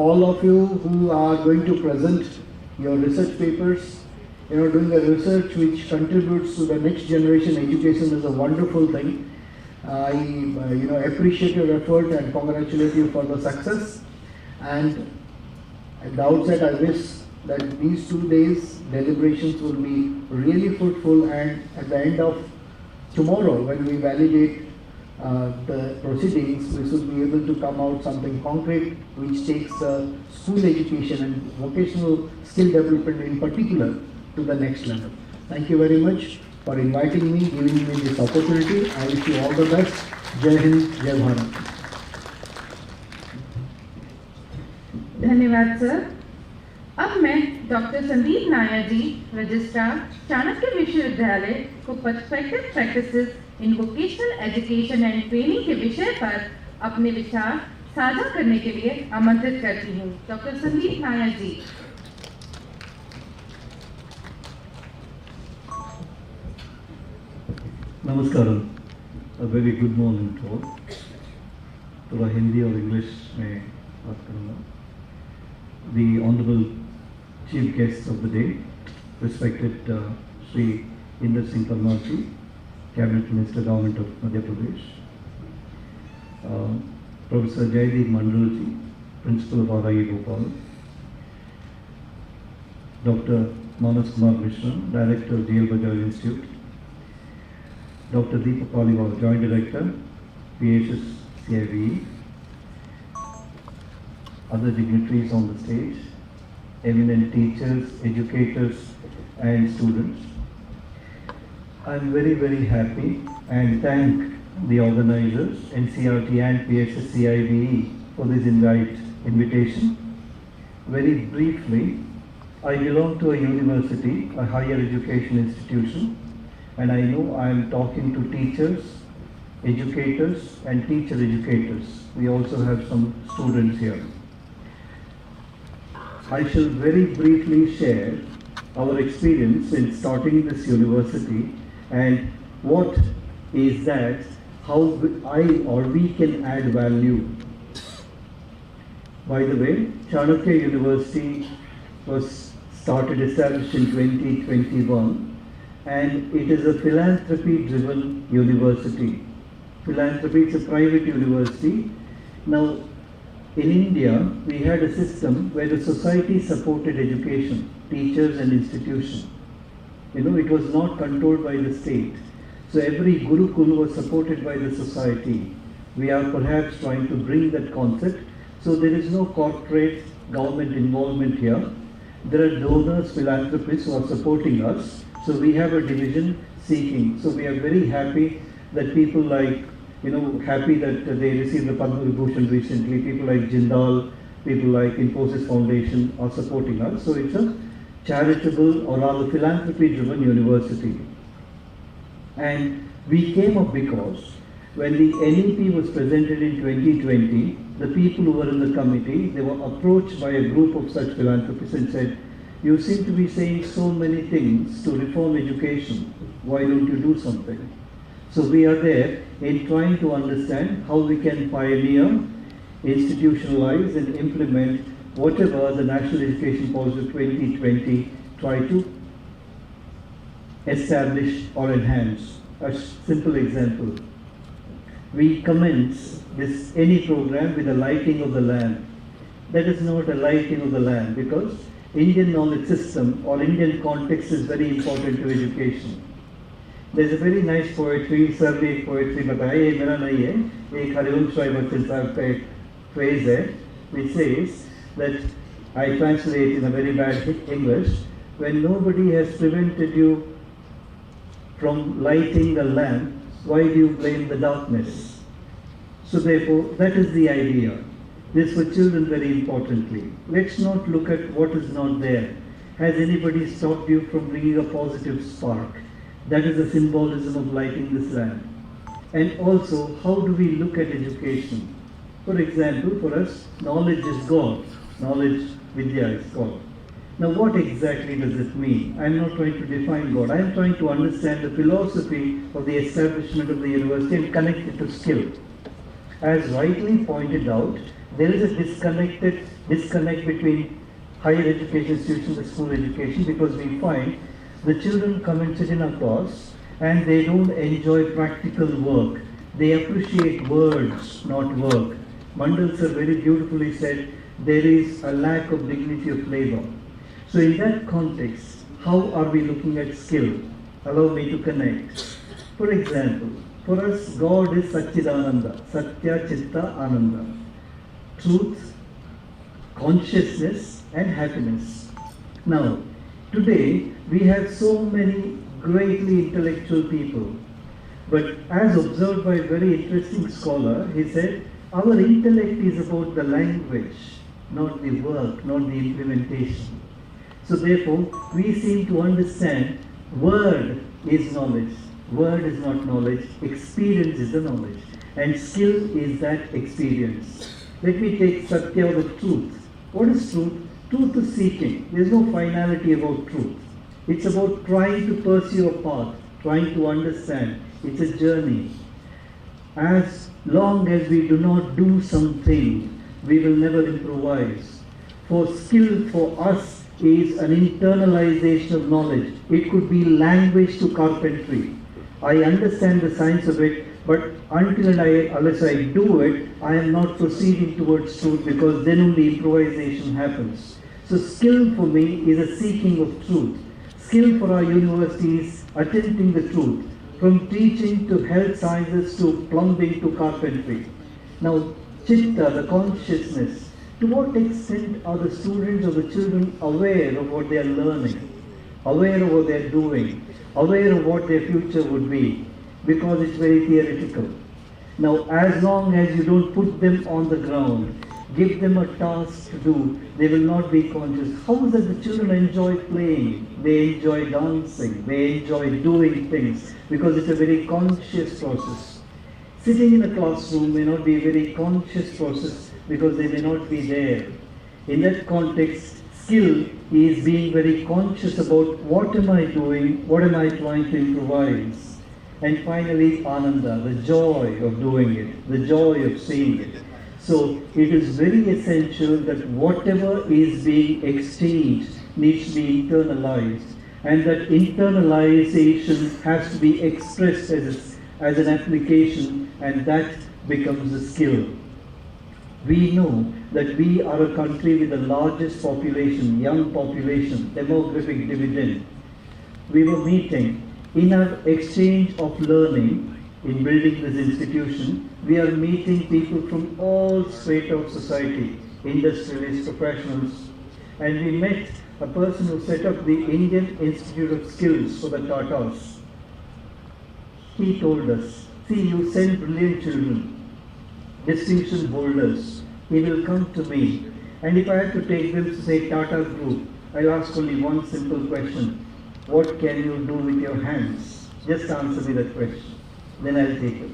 all of you who are going to present your research papers. Doing a research which contributes to the next generation education is a wonderful thing. I appreciate your effort and congratulate you for the success. And at the outset, I wish that these 2 days deliberations will be really fruitful, and at the end of tomorrow, when we validate the proceedings, we should be able to come out something concrete which takes school education and vocational skill development in particular to the next level. Thank you very much for inviting me, giving me this opportunity. I wish you all the best. Jai Hind, Jai Bharat. धन्यवाद sir. अब मैं doctor Sandeep Nair जी, registrar, Chanakya विश्वविद्यालय को perspective practices in vocational education and training के विषय पर अपने विचार साझा करने के लिए आमंत्रित करती हूँ। डॉक्टर संदीप नायर जी। नमस्कार, a very good morning to all. थोड़ा हिंदी और इंग्लिश में बात करूँगा। The Honorable Chief Guests of the day, respected Sri Inder Singh Parmar ji, Cabinet Minister, Government of Madhya Pradesh, Professor Jaideep Mandal ji, Principal of RIE Bhopal, Dr. Manas Kumar Mishra, Director of GL Bajaj Institute, Dr. Deepak Paliwal, Joint Director, PSSCIVE, other dignitaries on the stage, eminent teachers, educators and students. I am very, very happy and thank the organizers, NCERT and PSSCIVE, for this invitation. Very briefly, I belong to a university, a higher education institution, and I know I am talking to teachers, educators and teacher educators. We also have some students here. I shall very briefly share our experience in starting this university and what is that, how we can add value. By the way, Chanakya University was established in 2021, and it is a philanthropy-driven university. Philanthropy is a private university. Now, in India, we had a system where the society supported education, teachers and institutions. It was not controlled by the state. So every Gurukul was supported by the society. We are perhaps trying to bring that concept. So there is no corporate government involvement here. There are donors, philanthropists who are supporting us. So we have a division seeking. So we are very happy that people like happy that they received the Padma Vibhushan recently. People like Jindal, people like Infosys Foundation are supporting us. So it's a charitable or rather philanthropy-driven university. And we came up because when the NEP was presented in 2020, the people who were in the committee, they were approached by a group of such philanthropists and said, "You seem to be saying so many things to reform education. Why don't you do something?" So we are there in trying to understand how we can pioneer, institutionalize and implement whatever the National Education Policy 2020 try to establish or enhance. A simple example. We commence any program with a lighting of the lamp. That is not a lighting of the lamp because Indian knowledge system or Indian context is very important to education. There's a very nice poetry, survey poetry, बताया ये मेरा नहीं है, एक हरिवंश राय बच्चन साहब का एक phrase है, which says that I translate in a very bad English, when nobody has prevented you from lighting the lamp, why do you blame the darkness? So therefore, that is the idea. This for children very importantly. Let's not look at what is not there. Has anybody stopped you from bringing a positive spark? That is the symbolism of lighting this lamp. And also, how do we look at education? For example, for us, knowledge is God. Knowledge, Vidya is God. Now, what exactly does it mean? I am not trying to define God. I am trying to understand the philosophy of the establishment of the university and connect it to skill. As rightly pointed out, there is a disconnect between higher education institutions and school education because we find the children come and sit in a class and they don't enjoy practical work. They appreciate words, not work. Mandal sir very beautifully said, there is a lack of dignity of labor. So in that context, how are we looking at skill? Allow me to connect. For example, for us, God is Satchidananda, Satya Chitta Ananda. Truth, consciousness and happiness. Now, today we have so many greatly intellectual people, but as observed by a very interesting scholar, he said, our intellect is about the language, not the work, not the implementation. So therefore, we seem to understand word is knowledge, word is not knowledge, experience is the knowledge, and skill is that experience. Let me take Satya, the truth. What is truth? Truth is seeking. There is no finality about truth. It's about trying to pursue a path, trying to understand. It's a journey. As long as we do not do something, we will never improvise. For skill for us is an internalization of knowledge. It could be language to carpentry. I understand the science of it, but unless I do it, I am not proceeding towards truth because then only improvisation happens. So skill for me is a seeking of truth. Skill for our universities, attempting the truth, from teaching to health sciences to plumbing to carpentry. Now, chitta, the consciousness, to what extent are the students or the children aware of what they are learning, aware of what they are doing, aware of what their future would be, because it's very theoretical. Now, as long as you don't put them on the ground, give them a task to do, they will not be conscious. How is it the children enjoy playing? They enjoy dancing, they enjoy doing things, because it's a very conscious process. Sitting in a classroom may not be a very conscious process because they may not be there. In that context, skill is being very conscious about what am I doing, what am I trying to improvise. And finally, Ananda, the joy of doing it, the joy of seeing it. So it is very essential that whatever is being exchanged needs to be internalized, and that internalization has to be expressed as an application, and that becomes a skill. We know that we are a country with the largest population, young population, demographic dividend. We were meeting. In our exchange of learning, in building this institution, we are meeting people from all strata of society, industrialists, professionals, and we met a person who set up the Indian Institute of Skills for the Tatas. He told us, see, you send brilliant children, distinction holders, he will come to me, and if I have to take them to say Tata Group, I'll ask only one simple question. What can you do with your hands? Just answer me that question. Then I'll take it.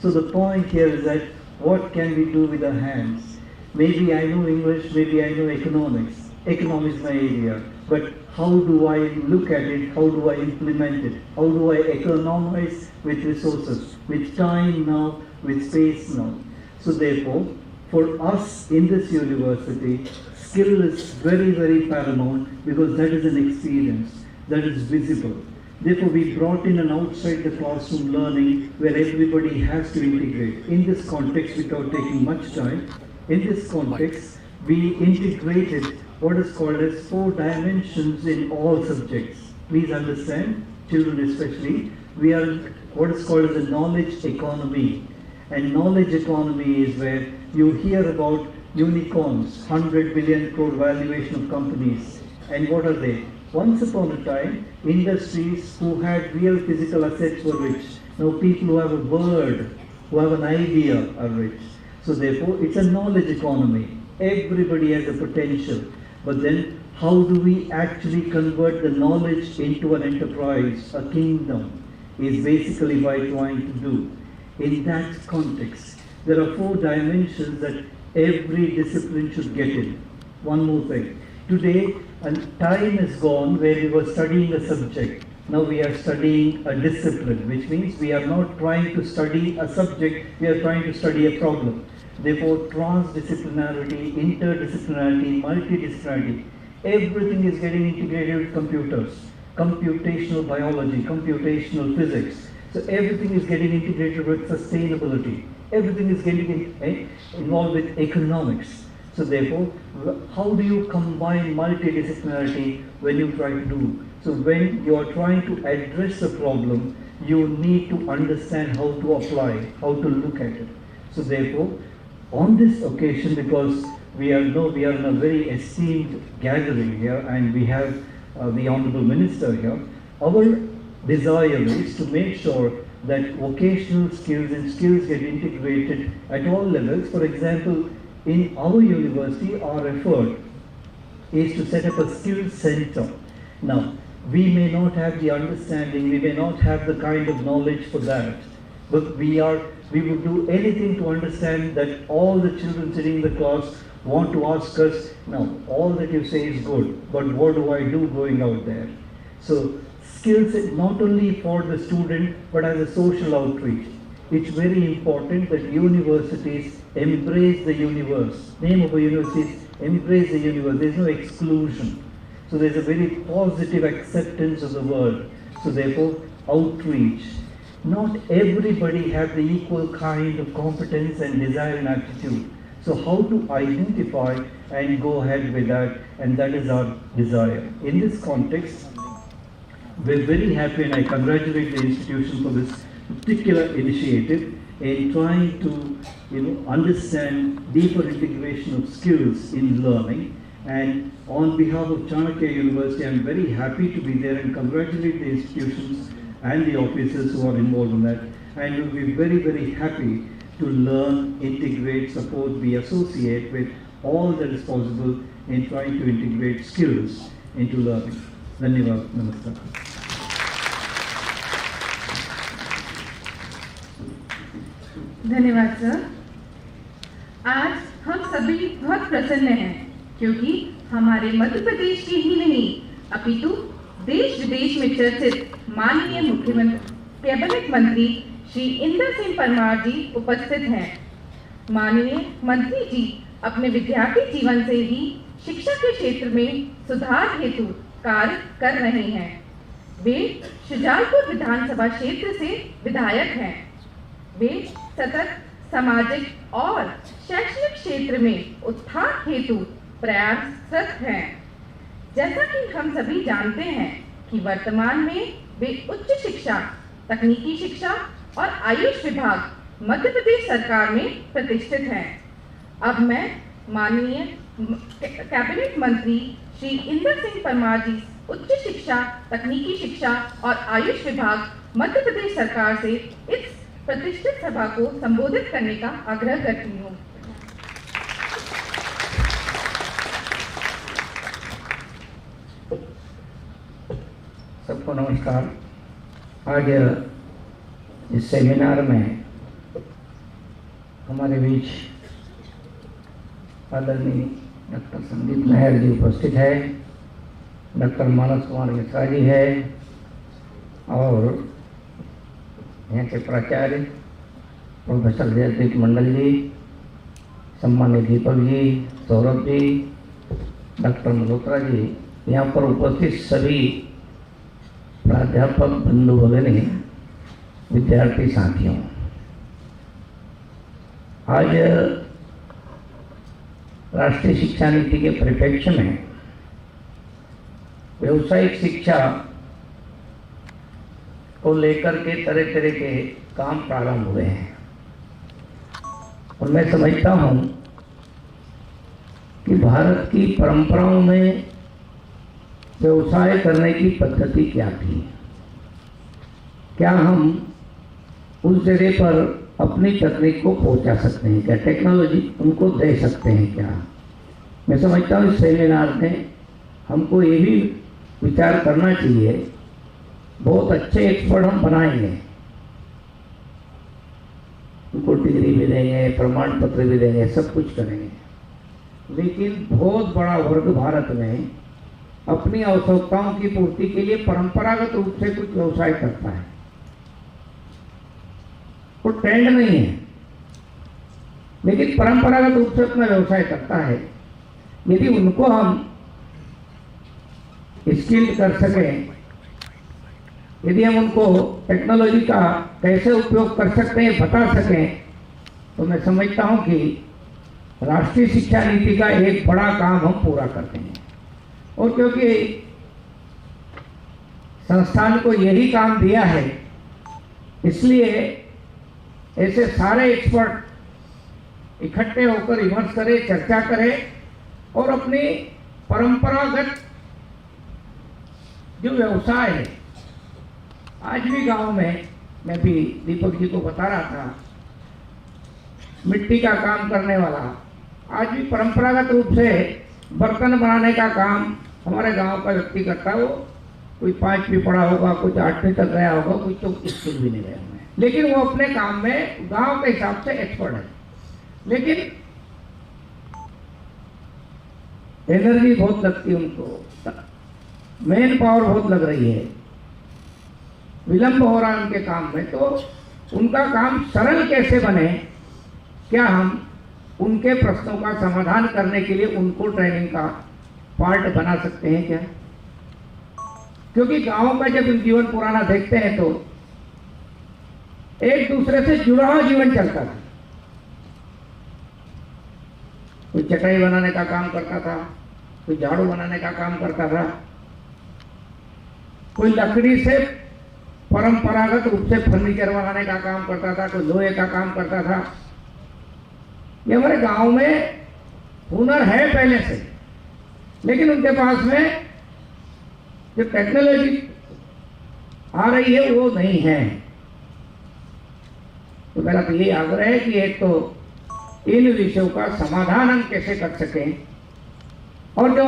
So the point here is that what can we do with our hands? Maybe I know English, maybe I know economics. Economics is my area. but how do I look at it, how do I implement it, how do I economize with resources, with time now, with space now. So therefore, for us in this university, skill is very, very paramount because that is an experience, that is visible. Therefore, we brought in an outside the classroom learning where everybody has to integrate. In this context, without taking much time, in this context, we integrated what is called as 4 dimensions in all subjects. Please understand, children especially, we are what is called as a knowledge economy. And knowledge economy is where you hear about unicorns, 100 billion crore valuation of companies. And what are they? Once upon a time, industries who had real physical assets were rich. Now people who have a word, who have an idea are rich. So therefore, it's a knowledge economy. Everybody has a potential. But then, how do we actually convert the knowledge into an enterprise, a kingdom, is basically by trying to do. In that context, there are 4 dimensions that every discipline should get in. One more thing. Today, time is gone where we were studying a subject. Now we are studying a discipline, which means we are not trying to study a subject, we are trying to study a problem. Therefore, transdisciplinarity, interdisciplinarity, multidisciplinarity, everything is getting integrated with computers, computational biology, computational physics. So everything is getting integrated with sustainability. Everything is getting involved with economics. So therefore, how do you combine multidisciplinarity when you try to do? So when you are trying to address a problem, you need to understand how to apply, how to look at it. So therefore, on this occasion, because we are in a very esteemed gathering here, and we have the Honorable Minister here, our desire is to make sure that vocational skills and skills get integrated at all levels. For example, in our university, our effort is to set up a skills center. Now, we may not have the understanding, we may not have the kind of knowledge for that, but we will do anything to understand that all the children sitting in the class want to ask us, now, all that you say is good, but what do I do going out there? So, skills not only for the student, but as a social outreach. It's very important that universities embrace the universe. Name of a university is embrace the universe. There's no exclusion. So there's a very positive acceptance of the world. So therefore, outreach. Not everybody has the equal kind of competence and desire and aptitude. So how to identify and go ahead with that, and that is our desire. In this context, we're very happy, and I congratulate the institution for this particular initiative in trying to understand deeper integration of skills in learning. And on behalf of Chanakya University, I'm very happy to be there and congratulate the institutions and the officers who are involved in that. And we'll be very, very happy to learn, integrate, support, be associate with all that is possible in trying to integrate skills into learning. Dhanyavad, namaskar. धन्यवाद sir. आज हम सभी बहुत प्रसन्न हैं क्योंकि हमारे मध्य प्रदेश के ही नहीं अपितु देश विदेश में चर्चित माननीय मुख्यमंत्री कैबिनेट मंत्री श्री इंदर सिंह परमार जी उपस्थित हैं। माननीय मंत्री जी अपने विद्यार्थी जीवन से ही शिक्षा के क्षेत्र में सुधार हेतु कार्य कर रहे हैं। वे शुजालपुर विधानसभा क्षेत्र से विधायक हैं। वे सतत सामाजिक और शैक्षणिक क्षेत्र में उत्थान हेतु प्रयासरत हैं। जैसा कि हम सभी जानते हैं कि वर्तमान में वे उच्च शिक्षा, तकनीकी शिक्षा और आयुष विभाग मध्य प्रदेश सरकार में प्रतिष्ठित हैं। अब मैं माननीय कैबिनेट मंत्री श्री इंदर सिंह परमार जी उच्च शिक्षा, तकनीकी शिक्षा और आयुष विभाग मध्य प्रदेश सरकार से इस प्रतिष्ठित सभा को संबोधित करने का आग्रह करती हूँ। सबको नमस्कार। आज इस सेमिनार में हमारे बीच आदरणीय डॉक्टर संदीप नायर जी उपस्थित है। डॉक्टर मानस कुमार मिश्रा जी है और यहाँ के प्राचार्य प्रोफेसर जयदीप मंडल जी, सम्मानित दीपक जी, सौरभ जी, डॉक्टर मल्होत्रा जी, यहाँ पर उपस्थित सभी प्राध्यापक बंधु भगिनी, विद्यार्थी साथियों, आज राष्ट्रीय शिक्षा नीति के परिप्रेक्ष्य में व्यावसायिक शिक्षा को लेकर के तरह तरह के काम प्रारंभ हुए हैं और मैं समझता हूँ कि भारत की परंपराओं में व्यवसाय करने की पद्धति क्या थी, क्या हम उस जगह पर अपनी तकनीक को पहुंचा सकते हैं, क्या टेक्नोलॉजी उनको दे सकते हैं क्या। मैं समझता हूँ इस सेमिनार में हमको ये भी विचार करना चाहिए, बहुत अच्छे एक्सपर्ट हम बनाएंगे, उनको डिग्री भी देंगे, प्रमाण पत्र भी देंगे, सब कुछ करेंगे, लेकिन बहुत बड़ा वर्ग भारत में अपनी आवश्यकताओं की पूर्ति के लिए परंपरागत रूप से कुछ व्यवसाय करता है, वो ट्रेंड नहीं है, लेकिन परंपरागत रूप से अपना व्यवसाय करता है। यदि उनको हम स्किल्ड कर सकें, यदि हम उनको टेक्नोलॉजी का कैसे उपयोग कर सकते हैं बता सकें, तो मैं समझता हूं कि राष्ट्रीय शिक्षा नीति का एक बड़ा काम हम पूरा करते हैं। और क्योंकि संस्थान को यही काम दिया है, इसलिए ऐसे सारे एक्सपर्ट इकट्ठे होकर विमर्श करें, चर्चा करें और अपनी परंपरागत जो व्यवसाय है, आज भी गांव में, मैं भी दीपक जी को बता रहा था, मिट्टी का काम करने वाला आज भी परंपरागत रूप से बर्तन बनाने का काम हमारे गांव का व्यक्ति करता है। वो कोई 5वीं पढ़ा होगा, कुछ 8वीं तक गया होगा, कुछ तो स्कूल भी नहीं गया होंगे, लेकिन वो अपने काम में गांव के हिसाब से एक्सपर्ट है। लेकिन एनर्जी बहुत लगती है उनको, मेन पावर बहुत लग रही है, विलंब हो रहा है उनके काम में, तो उनका काम सरल कैसे बने, क्या हम उनके प्रश्नों का समाधान करने के लिए उनको ट्रेनिंग का पार्ट बना सकते हैं क्या। क्योंकि गांव का जब जीवन पुराना देखते हैं तो एक दूसरे से जुड़ा हुआ जीवन चलता था। कोई चटाई बनाने का काम करता था, कोई झाड़ू बनाने का काम करता था, कोई लकड़ी से परंपरागत रूप से फर्नीचर बनाने का काम करता था, कोई लोहे का काम करता था। ये हमारे गांव में हुनर है पहले से, लेकिन उनके पास में जो टेक्नोलॉजी आ रही है वो नहीं है। तो मेरा तो ये आग्रह है कि एक तो इन विषयों का समाधान हम कैसे कर सकें, और जो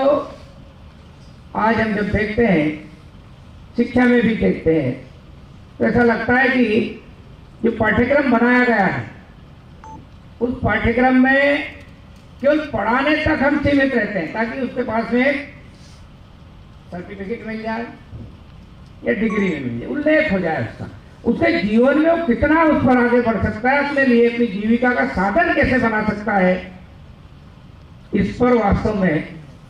आज हम जब देखते हैं, शिक्षा में भी देखते हैं, तो ऐसा लगता है कि जो पाठ्यक्रम बनाया गया है उस पाठ्यक्रम में केवल पढ़ाने तक हम सीमित रहते हैं, ताकि उसके पास में एक सर्टिफिकेट मिल जाए या डिग्री में मिल जाए, उल्लेख हो जाए उसका, उसके जीवन में वो कितना उस पर आगे बढ़ सकता है, अपने लिए अपनी जीविका का साधन कैसे बना सकता है, इस पर वास्तव में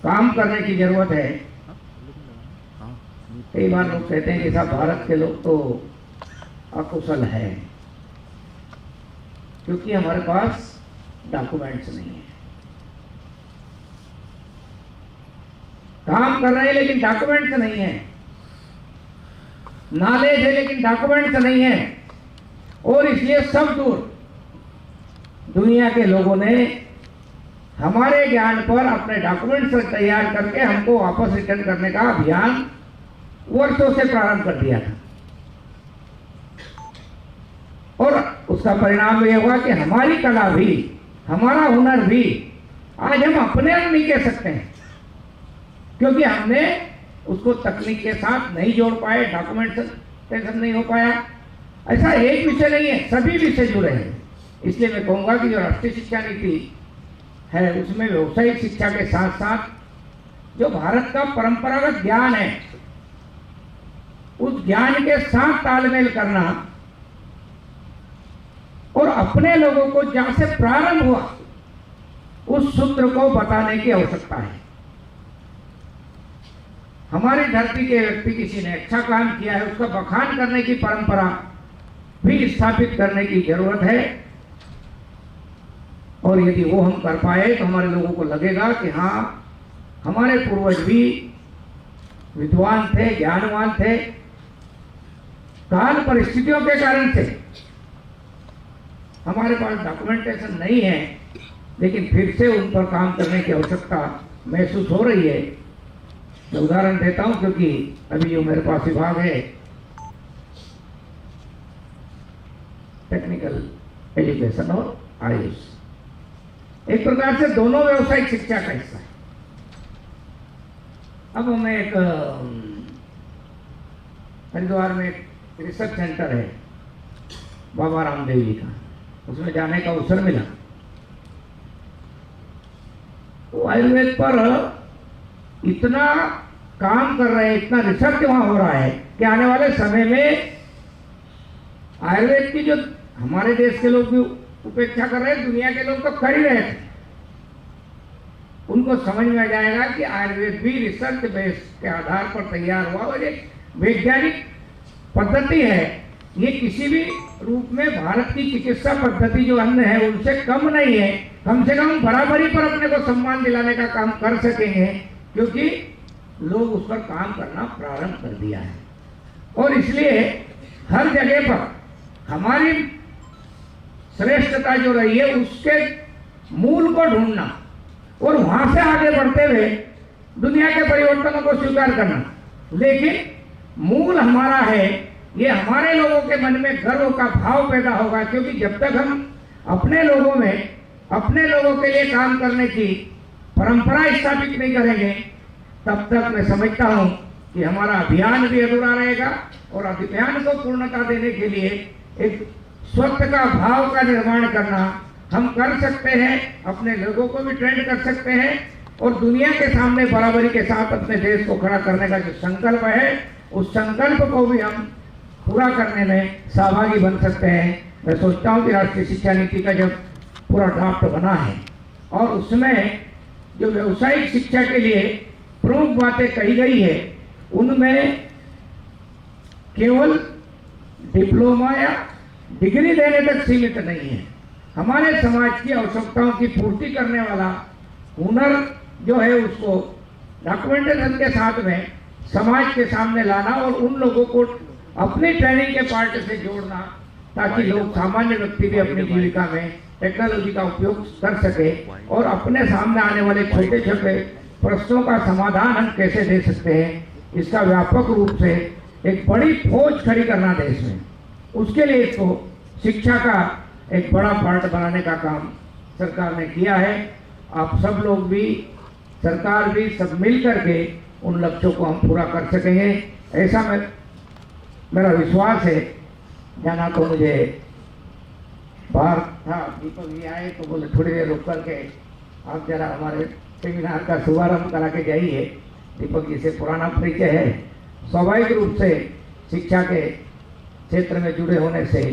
काम करने की जरूरत है। कई बार लोग कहते हैं कि साहब भारत के लोग तो अकुशल है, क्योंकि हमारे पास डॉक्यूमेंट्स नहीं है। काम कर रहे हैं लेकिन डॉक्यूमेंट्स नहीं है, नॉलेज है लेकिन डॉक्यूमेंट्स नहीं है, और इसलिए सब दूर दुनिया के लोगों ने हमारे ज्ञान पर अपने डॉक्यूमेंट्स तैयार करके हमको वापस रिटर्न करने का अभियान वर्षों से प्रारंभ कर दिया था। और उसका परिणाम यह हुआ कि हमारी कला भी, हमारा हुनर भी आज हम अपने आप नहीं कह सकते हैं, क्योंकि हमने उसको तकनीक के साथ नहीं जोड़ पाए, डॉक्यूमेंटेशन नहीं हो पाया। ऐसा एक विषय नहीं है, सभी विषय जुड़े हैं। इसलिए मैं कहूँगा कि जो राष्ट्रीय शिक्षा नीति है उसमें व्यावसायिक शिक्षा के साथ साथ जो भारत का परंपरागत ज्ञान है उस ज्ञान के साथ तालमेल करना और अपने लोगों को जहां से प्रारंभ हुआ उस सूत्र को बताने की आवश्यकता है। हमारी धरती के व्यक्ति किसी ने अच्छा काम किया है, उसका बखान करने की परंपरा भी स्थापित करने की जरूरत है। और यदि वो हम कर पाए तो हमारे लोगों को लगेगा कि हाँ, हमारे पूर्वज भी विद्वान थे, ज्ञानवान थे, काल परिस्थितियों के कारण से हमारे पास डॉक्यूमेंटेशन नहीं है, लेकिन फिर से उन पर काम करने की आवश्यकता महसूस हो रही है। मैं उदाहरण देता हूं, क्योंकि अभी जो मेरे पास विभाग है टेक्निकल एजुकेशन और आयुष, एक प्रकार से दोनों व्यवसायिक शिक्षा का हिस्सा है। अब हमें एक हरिद्वार में एक रिसर्च सेंटर है बाबा रामदेव जी का, उसमें जाने का अवसर मिला। वो आयुर्वेद पर इतना काम कर रहे हैं, इतना रिसर्च वहां हो रहा है कि आने वाले समय में आयुर्वेद की जो हमारे देश के लोग भी उपेक्षा कर रहे हैं, दुनिया के लोग तो कर ही रहे थे, उनको समझ में आ जाएगा कि आयुर्वेद भी रिसर्च बेस के आधार पर तैयार हुआ और एक वैज्ञानिक पद्धति है। ये किसी भी रूप में भारत की चिकित्सा पद्धति जो अन्य है उनसे कम नहीं है। कम से कम बराबरी पर अपने को सम्मान दिलाने का काम कर सकेंगे, क्योंकि लोग उस पर काम करना प्रारंभ कर दिया है। और इसलिए हर जगह पर हमारी श्रेष्ठता जो रही है उसके मूल को ढूंढना और वहां से आगे बढ़ते हुए दुनिया के परिवर्तनों को स्वीकार करना। लेकिन मूल हमारा है, ये हमारे लोगों के मन में गर्व का भाव पैदा होगा, क्योंकि जब तक हम अपने लोगों में अपने लोगों के लिए काम करने की परंपरा स्थापित नहीं करेंगे, तब तक मैं समझता हूं कि हमारा अभियान भी अधूरा रहेगा। और अभियान को पूर्णता देने के लिए एक स्वत्व का भाव का निर्माण करना हम कर सकते हैं, अपने लोगों को भी ट्रेंड कर सकते हैं और दुनिया के सामने बराबरी के साथ अपने देश को खड़ा करने का जो संकल्प है उस संकल्प को भी हम पूरा करने में सहभागी बन सकते हैं। मैं सोचता हूँ कि राष्ट्रीय शिक्षा नीति का जब पूरा ड्राफ्ट बना है और उसमें जो व्यावसायिक शिक्षा के लिए प्रमुख बातें कही गई है, उनमें केवल डिप्लोमा या डिग्री देने तक सीमित नहीं है। हमारे समाज की आवश्यकताओं की पूर्ति करने वाला हुनर जो है उसको डॉक्यूमेंटेशन के साथ में समाज के सामने लाना और उन लोगों को अपनी ट्रेनिंग के पार्ट से जोड़ना, ताकि लोग सामान्य व्यक्ति भी अपनी जीविका में टेक्नोलॉजी का उपयोग कर सके और अपने सामने आने वाले छोटे छोटे प्रश्नों का समाधान हम कैसे दे सकते हैं, इसका व्यापक रूप से एक बड़ी फौज खड़ी करना देश में। उसके लिए इसको शिक्षा का एक बड़ा पार्ट बनाने का काम सरकार ने किया है। आप सब लोग भी, सरकार भी, सब मिल करके उन लक्ष्यों को हम पूरा कर सकेंगे, ऐसा मेरा विश्वास है। जाना तो मुझे बाहर था, दीपक जी आए तो बोले थोड़ी देर रुक करके आप जरा हमारे सेमिनार का शुभारंभ करा के जाइए। दीपक जी से पुराना परिचय है, स्वाभाविक रूप से शिक्षा के क्षेत्र में जुड़े होने से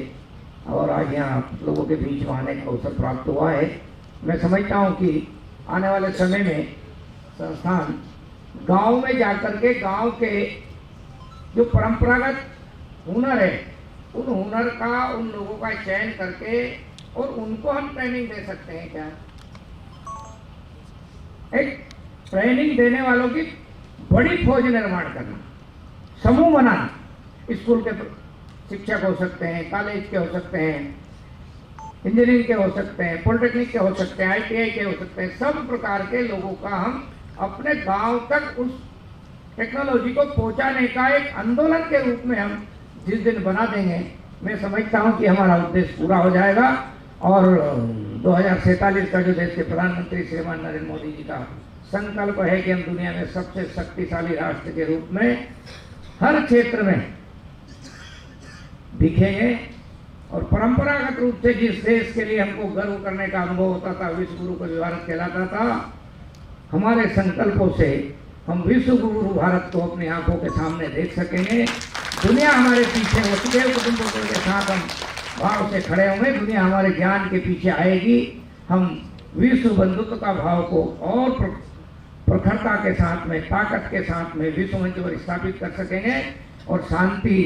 और आज यहाँ लोगों के बीच में आने का अवसर प्राप्त हुआ है। मैं समझता हूँ कि आने वाले समय में संस्थान गांव में जाकर के गांव के जो परंपरागत हुनर है उन हुनर का, उन लोगों का चयन करके और उनको हम ट्रेनिंग दे सकते हैं। क्या एक ट्रेनिंग देने वालों की बड़ी फौज निर्माण करना, समूह बनाना। स्कूल के शिक्षक हो सकते हैं, कॉलेज के हो सकते हैं, इंजीनियरिंग के हो सकते हैं, पॉलिटेक्निक के हो सकते हैं, ITI के हो सकते हैं। सब प्रकार के लोगों का हम अपने गांव तक उस टेक्नोलॉजी को पहुंचाने का एक आंदोलन के रूप में हम जिस दिन बना देंगे, मैं समझता हूं कि हमारा उद्देश्य पूरा हो जाएगा। और 2047 का जो देश के प्रधानमंत्री श्रीमान नरेंद्र मोदी जी का संकल्प है कि हम दुनिया में सबसे शक्तिशाली राष्ट्र के रूप में हर क्षेत्र में दिखेंगे। और परंपरागत रूप से जिस देश के लिए हमको गर्व करने का अनुभव होता था, विश्व गुरु का भारत कहलाता था, हमारे संकल्पों से हम विश्व गुरु भारत को अपनी आंखों के सामने देख सकेंगे। दुनिया हमारे पीछे वसुदेव कुटुंबकम के साथ हम भाव से खड़े होंगे, दुनिया हमारे ज्ञान के पीछे आएगी। हम विश्व बंधुत्व का भाव को और प्रखरता के साथ में, ताकत के साथ में विश्व मंच पर स्थापित कर सकेंगे और शांति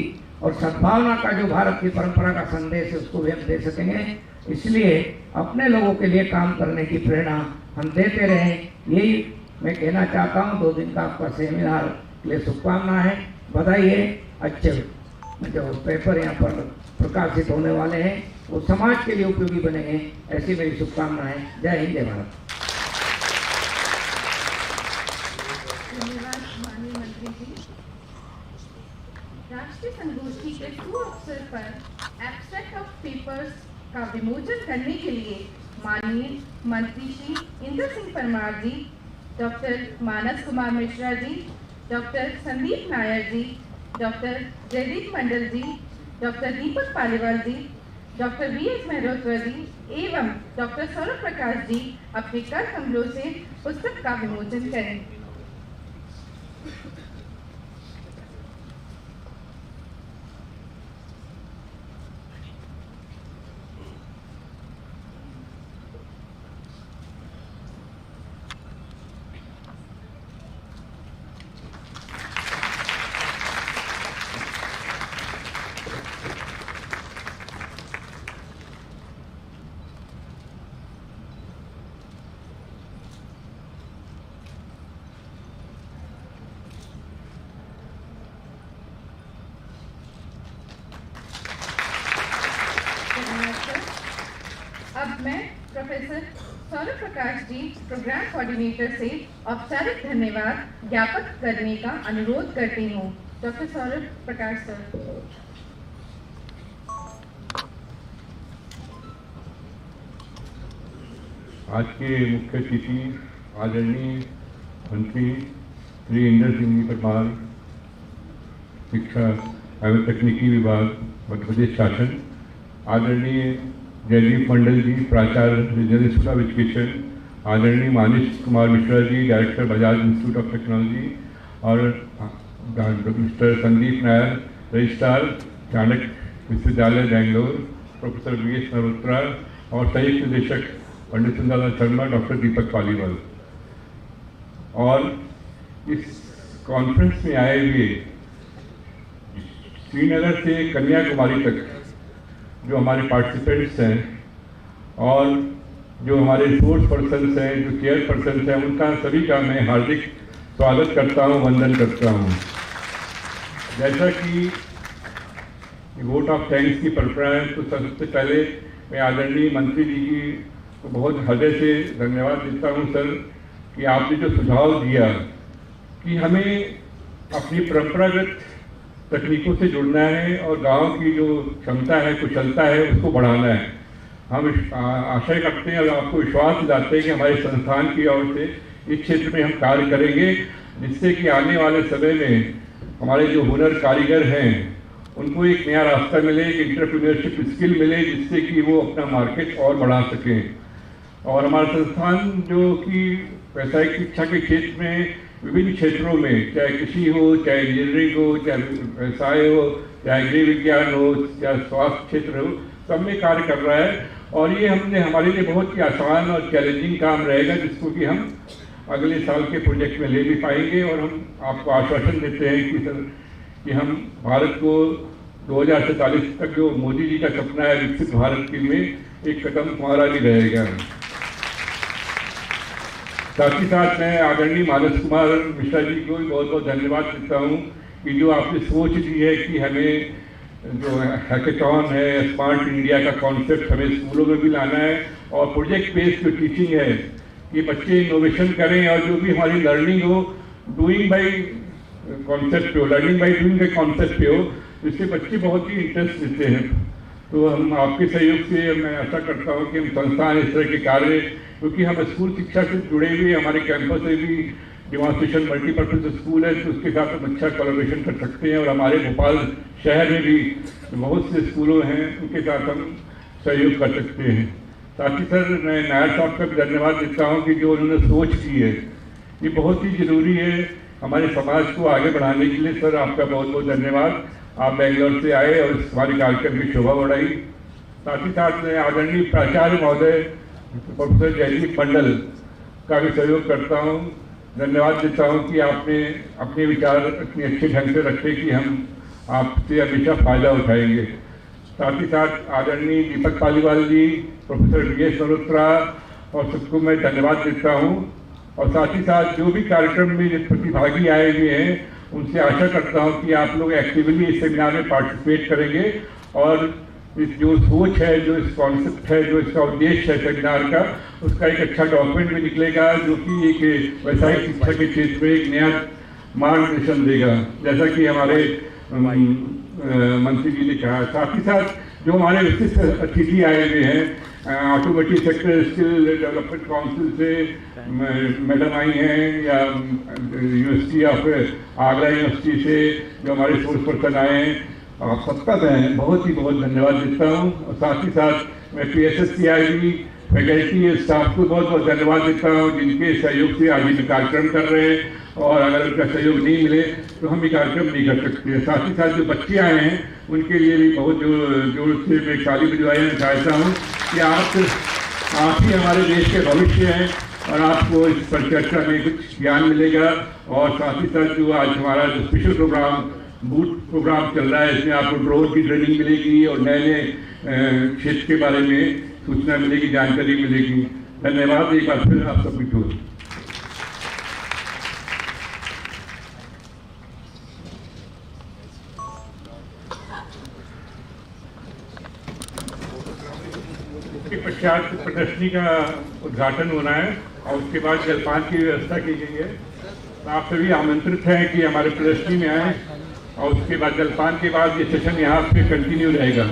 और सद्भावना का जो भारत की परंपरा का संदेश है उसको भी हम दे सकेंगे। इसलिए अपने लोगों के लिए काम करने की प्रेरणा हम देते रहें, यही मैं कहना चाहता हूँ। 2 दिन का आपका सेमिनार के लिए शुभकामनाएं है, बधाई है। अच्छे जो पेपर यहाँ पर प्रकाशित होने वाले हैं वो समाज के लिए उपयोगी बनेंगे, ऐसी मेरी शुभकामनाएं। जय हिंद, जय भारत। धन्यवाद माननीय मंत्री जी। राष्ट्रीय संगोष्ठी के शुभ अवसर पर एब्स्ट्रैक्ट ऑफ पेपर्स का विमोचन करने के लिए माननीय मंत्री श्री इंद्र सिंह परमार जी, डॉक्टर मानस कुमार मिश्रा जी, डॉक्टर संदीप नायर जी, डॉक्टर जयदीप मंडल जी, डॉक्टर दीपक पालीवाल जी, डॉक्टर वी.एस. मेहरोत्रा जी एवं डॉक्टर सौरभ प्रकाश जी अपने कर कमलों से पुस्तक का विमोचन करें। अब मैं professor Saurabh Prakash ji programme coordinator से औपचारिक धन्यवाद ज्ञापन करने का अनुरोध करती हूँ। डॉक्टर सौरभ प्रकाश सर। आज के मुख्य अतिथि आदरणीय मंत्री श्री इंद्र सिंह परमार, शिक्षा एवं तकनीकी विभाग मध्य प्रदेश शासन, आदरणीय जयदीप मंडल जी, प्राचार्य रीजनल इंस्टीट्यूट ऑफ एजुकेशन, आदरणीय Manas Kumar Mishra ji, director Bajaj institute of technology, और मिस्टर संदीप नायर, रजिस्ट्रार चाणक्य विश्वविद्यालय बेंगलोर, प्रोफेसर वी.एस. मेहरोत्रा और संयुक्त निदेशक पंडित सुंदरलाल शर्मा, डॉक्टर दीपक पालीवाल। और इस कॉन्फ्रेंस में आए हुए श्रीनगर से कन्याकुमारी तक जो हमारे पार्टिसिपेंट्स हैं और जो हमारे रिसोर्स पर्सन्स हैं, जो चेयर पर्सन्स हैं, उनका सभी का मैं हार्दिक स्वागत करता हूं, वंदन करता हूं। जैसा कि वोट ऑफ थैंक्स की परंपरा है, तो सबसे पहले मैं आदरणीय मंत्री जी की को बहुत हृदय से धन्यवाद देता हूं सर, कि आपने जो सुझाव दिया कि हमें अपनी परंपरागत तकनीकों से जुड़ना है और गांव की जो क्षमता है, कुशलता है, उसको बढ़ाना है। हम आशा करते हैं और आपको विश्वास दिलाते हैं कि हमारे संस्थान की ओर से इस क्षेत्र में हम कार्य करेंगे, जिससे कि आने वाले समय में हमारे जो हुनर कारीगर हैं उनको एक नया रास्ता मिले, एक एंटरप्रेन्योरशिप स्किल मिले, जिससे कि वो अपना मार्केट और बढ़ा सकें। और हमारा संस्थान जो कि व्यावसायिक शिक्षा के क्षेत्र में विभिन्न क्षेत्रों में, चाहे कृषि हो, चाहे इंजीनियरिंग हो, चाहे व्यवसाय हो, चाहे गृह विज्ञान हो, चाहे स्वास्थ्य क्षेत्र हो, सब में कार्य कर रहा है। और ये हमारे लिए बहुत ही आसान और चैलेंजिंग काम रहेगा, जिसको कि हम अगले साल के प्रोजेक्ट में ले भी पाएंगे। और हम आपको आश्वासन देते हैं कि सर, कि हम भारत को 2047 तक जो मोदी जी का सपना है विकसित भारत के में, एक कदम हमारा भी रहेगा। साथ ही साथ मैं आदरणीय मानस कुमार मिश्रा जी को भी बहुत बहुत धन्यवाद देता हूँ कि जो आपने सोच दी है कि हमें जो हैकेथॉन है, स्मार्ट इंडिया का कॉन्सेप्ट हमें स्कूलों में भी लाना है, और प्रोजेक्ट बेस्ड जो टीचिंग है कि बच्चे इनोवेशन करें और जो भी हमारी लर्निंग हो डूइंग बाई कॉन्सेप्ट पे हो, लर्निंग बाई डूइंग के कॉन्सेप्ट पे हो, जिससे बच्चे बहुत ही इंटरेस्ट लेते हैं। तो हम आपके सहयोग से मैं आशा करता हूँ कि हम संस्थान इस तरह के कार्य, क्योंकि हम स्कूल शिक्षा से जुड़े हुए, हमारे कैंपस में भी डेमोन्स्ट्रेशन मल्टीपर्पज स्कूल है, तो उसके साथ हम अच्छा कोलैबोरेशन कर सकते हैं। और हमारे भोपाल शहर में भी बहुत से स्कूलों हैं, उनके साथ हम सहयोग कर सकते हैं। साथ ही सर, मैं नायर साहब का भी धन्यवाद देता हूँ कि जो उन्होंने सोच की है, ये बहुत ही ज़रूरी है हमारे समाज को आगे बढ़ाने के लिए सर आपका बहुत बहुत धन्यवाद। आप बेंगलोर से आए और हमारे कार्यक्रम की शोभा बढ़ाई। साथ ही साथ मैं आदरणीय प्राचार्य महोदय प्रोफेसर जयदीप मंडल का भी सहयोग करता हूँ, धन्यवाद देता हूँ कि आपने अपने विचार इतने अच्छे ढंग से रखे कि हम आपसे हमेशा फायदा उठाएंगे। साथ ही साथ आदरणीय दीपक पालीवाल जी, प्रोफेसर डी.एस. मल्होत्रा और सबको मैं धन्यवाद देता हूँ। और साथ ही साथ जो भी कार्यक्रम में प्रतिभागी आए हुए हैं उनसे आशा करता हूँ कि आप लोग एक्टिवली इस सेमिनार में पार्टिसिपेट करेंगे और इस जो सोच है, जो इस कॉन्सेप्ट है, जो इसका उद्देश्य है सेमिनार का, उसका एक अच्छा डॉक्यूमेंट भी निकलेगा जो कि एक वैसायिक शिक्षा के क्षेत्र में एक नया मार्गदर्शन देगा, जैसा कि हमारे मंत्री जी ने कहा। साथ ही साथ जो हमारे विशिष्ट अतिथि आए हुए हैं, automotive sector skill development council से मैडम आई हैं, या यूनिवर्सिटी ऑफ आगरा यूनिवर्सिटी से जो हमारे सोर्स पर्सन आए हैं, आप सबका मैं बहुत धन्यवाद देता हूँ। और साथ ही साथ मैं PSSCIVE फैकल्टी स्टाफ को बहुत बहुत धन्यवाद देता हूँ जिनके सहयोग से आज ये कार्यक्रम कर रहे हैं, और अगर उनका सहयोग नहीं मिले तो हम ये कार्यक्रम नहीं कर सकते। साथ ही साथ जो बच्चे आए हैं उनके लिए भी बहुत जोर से मैं ताली बजवाना चाहता हूँ कि आप ही हमारे देश के भविष्य हैं और आपको इस पर चर्चा में कुछ ज्ञान मिलेगा। और साथ ही साथ जो आज हमारा जो स्पेशल प्रोग्राम बूट प्रोग्राम चल रहा है, इसमें आपको ड्रोन की ट्रेनिंग मिलेगी और नए नए क्षेत्र के बारे में सूचना मिलेगी, जानकारी मिलेगी। धन्यवाद एक बार फिर आप सबकी को। के पश्चात प्रदर्शनी का उद्घाटन होना है और उसके बाद जलपान की व्यवस्था की गई है। तो आप सभी आमंत्रित हैं कि हमारे प्रदर्शनी में आए और उसके बाद जलपान के बाद ये सेशन यहाँ पे कंटिन्यू रहेगा।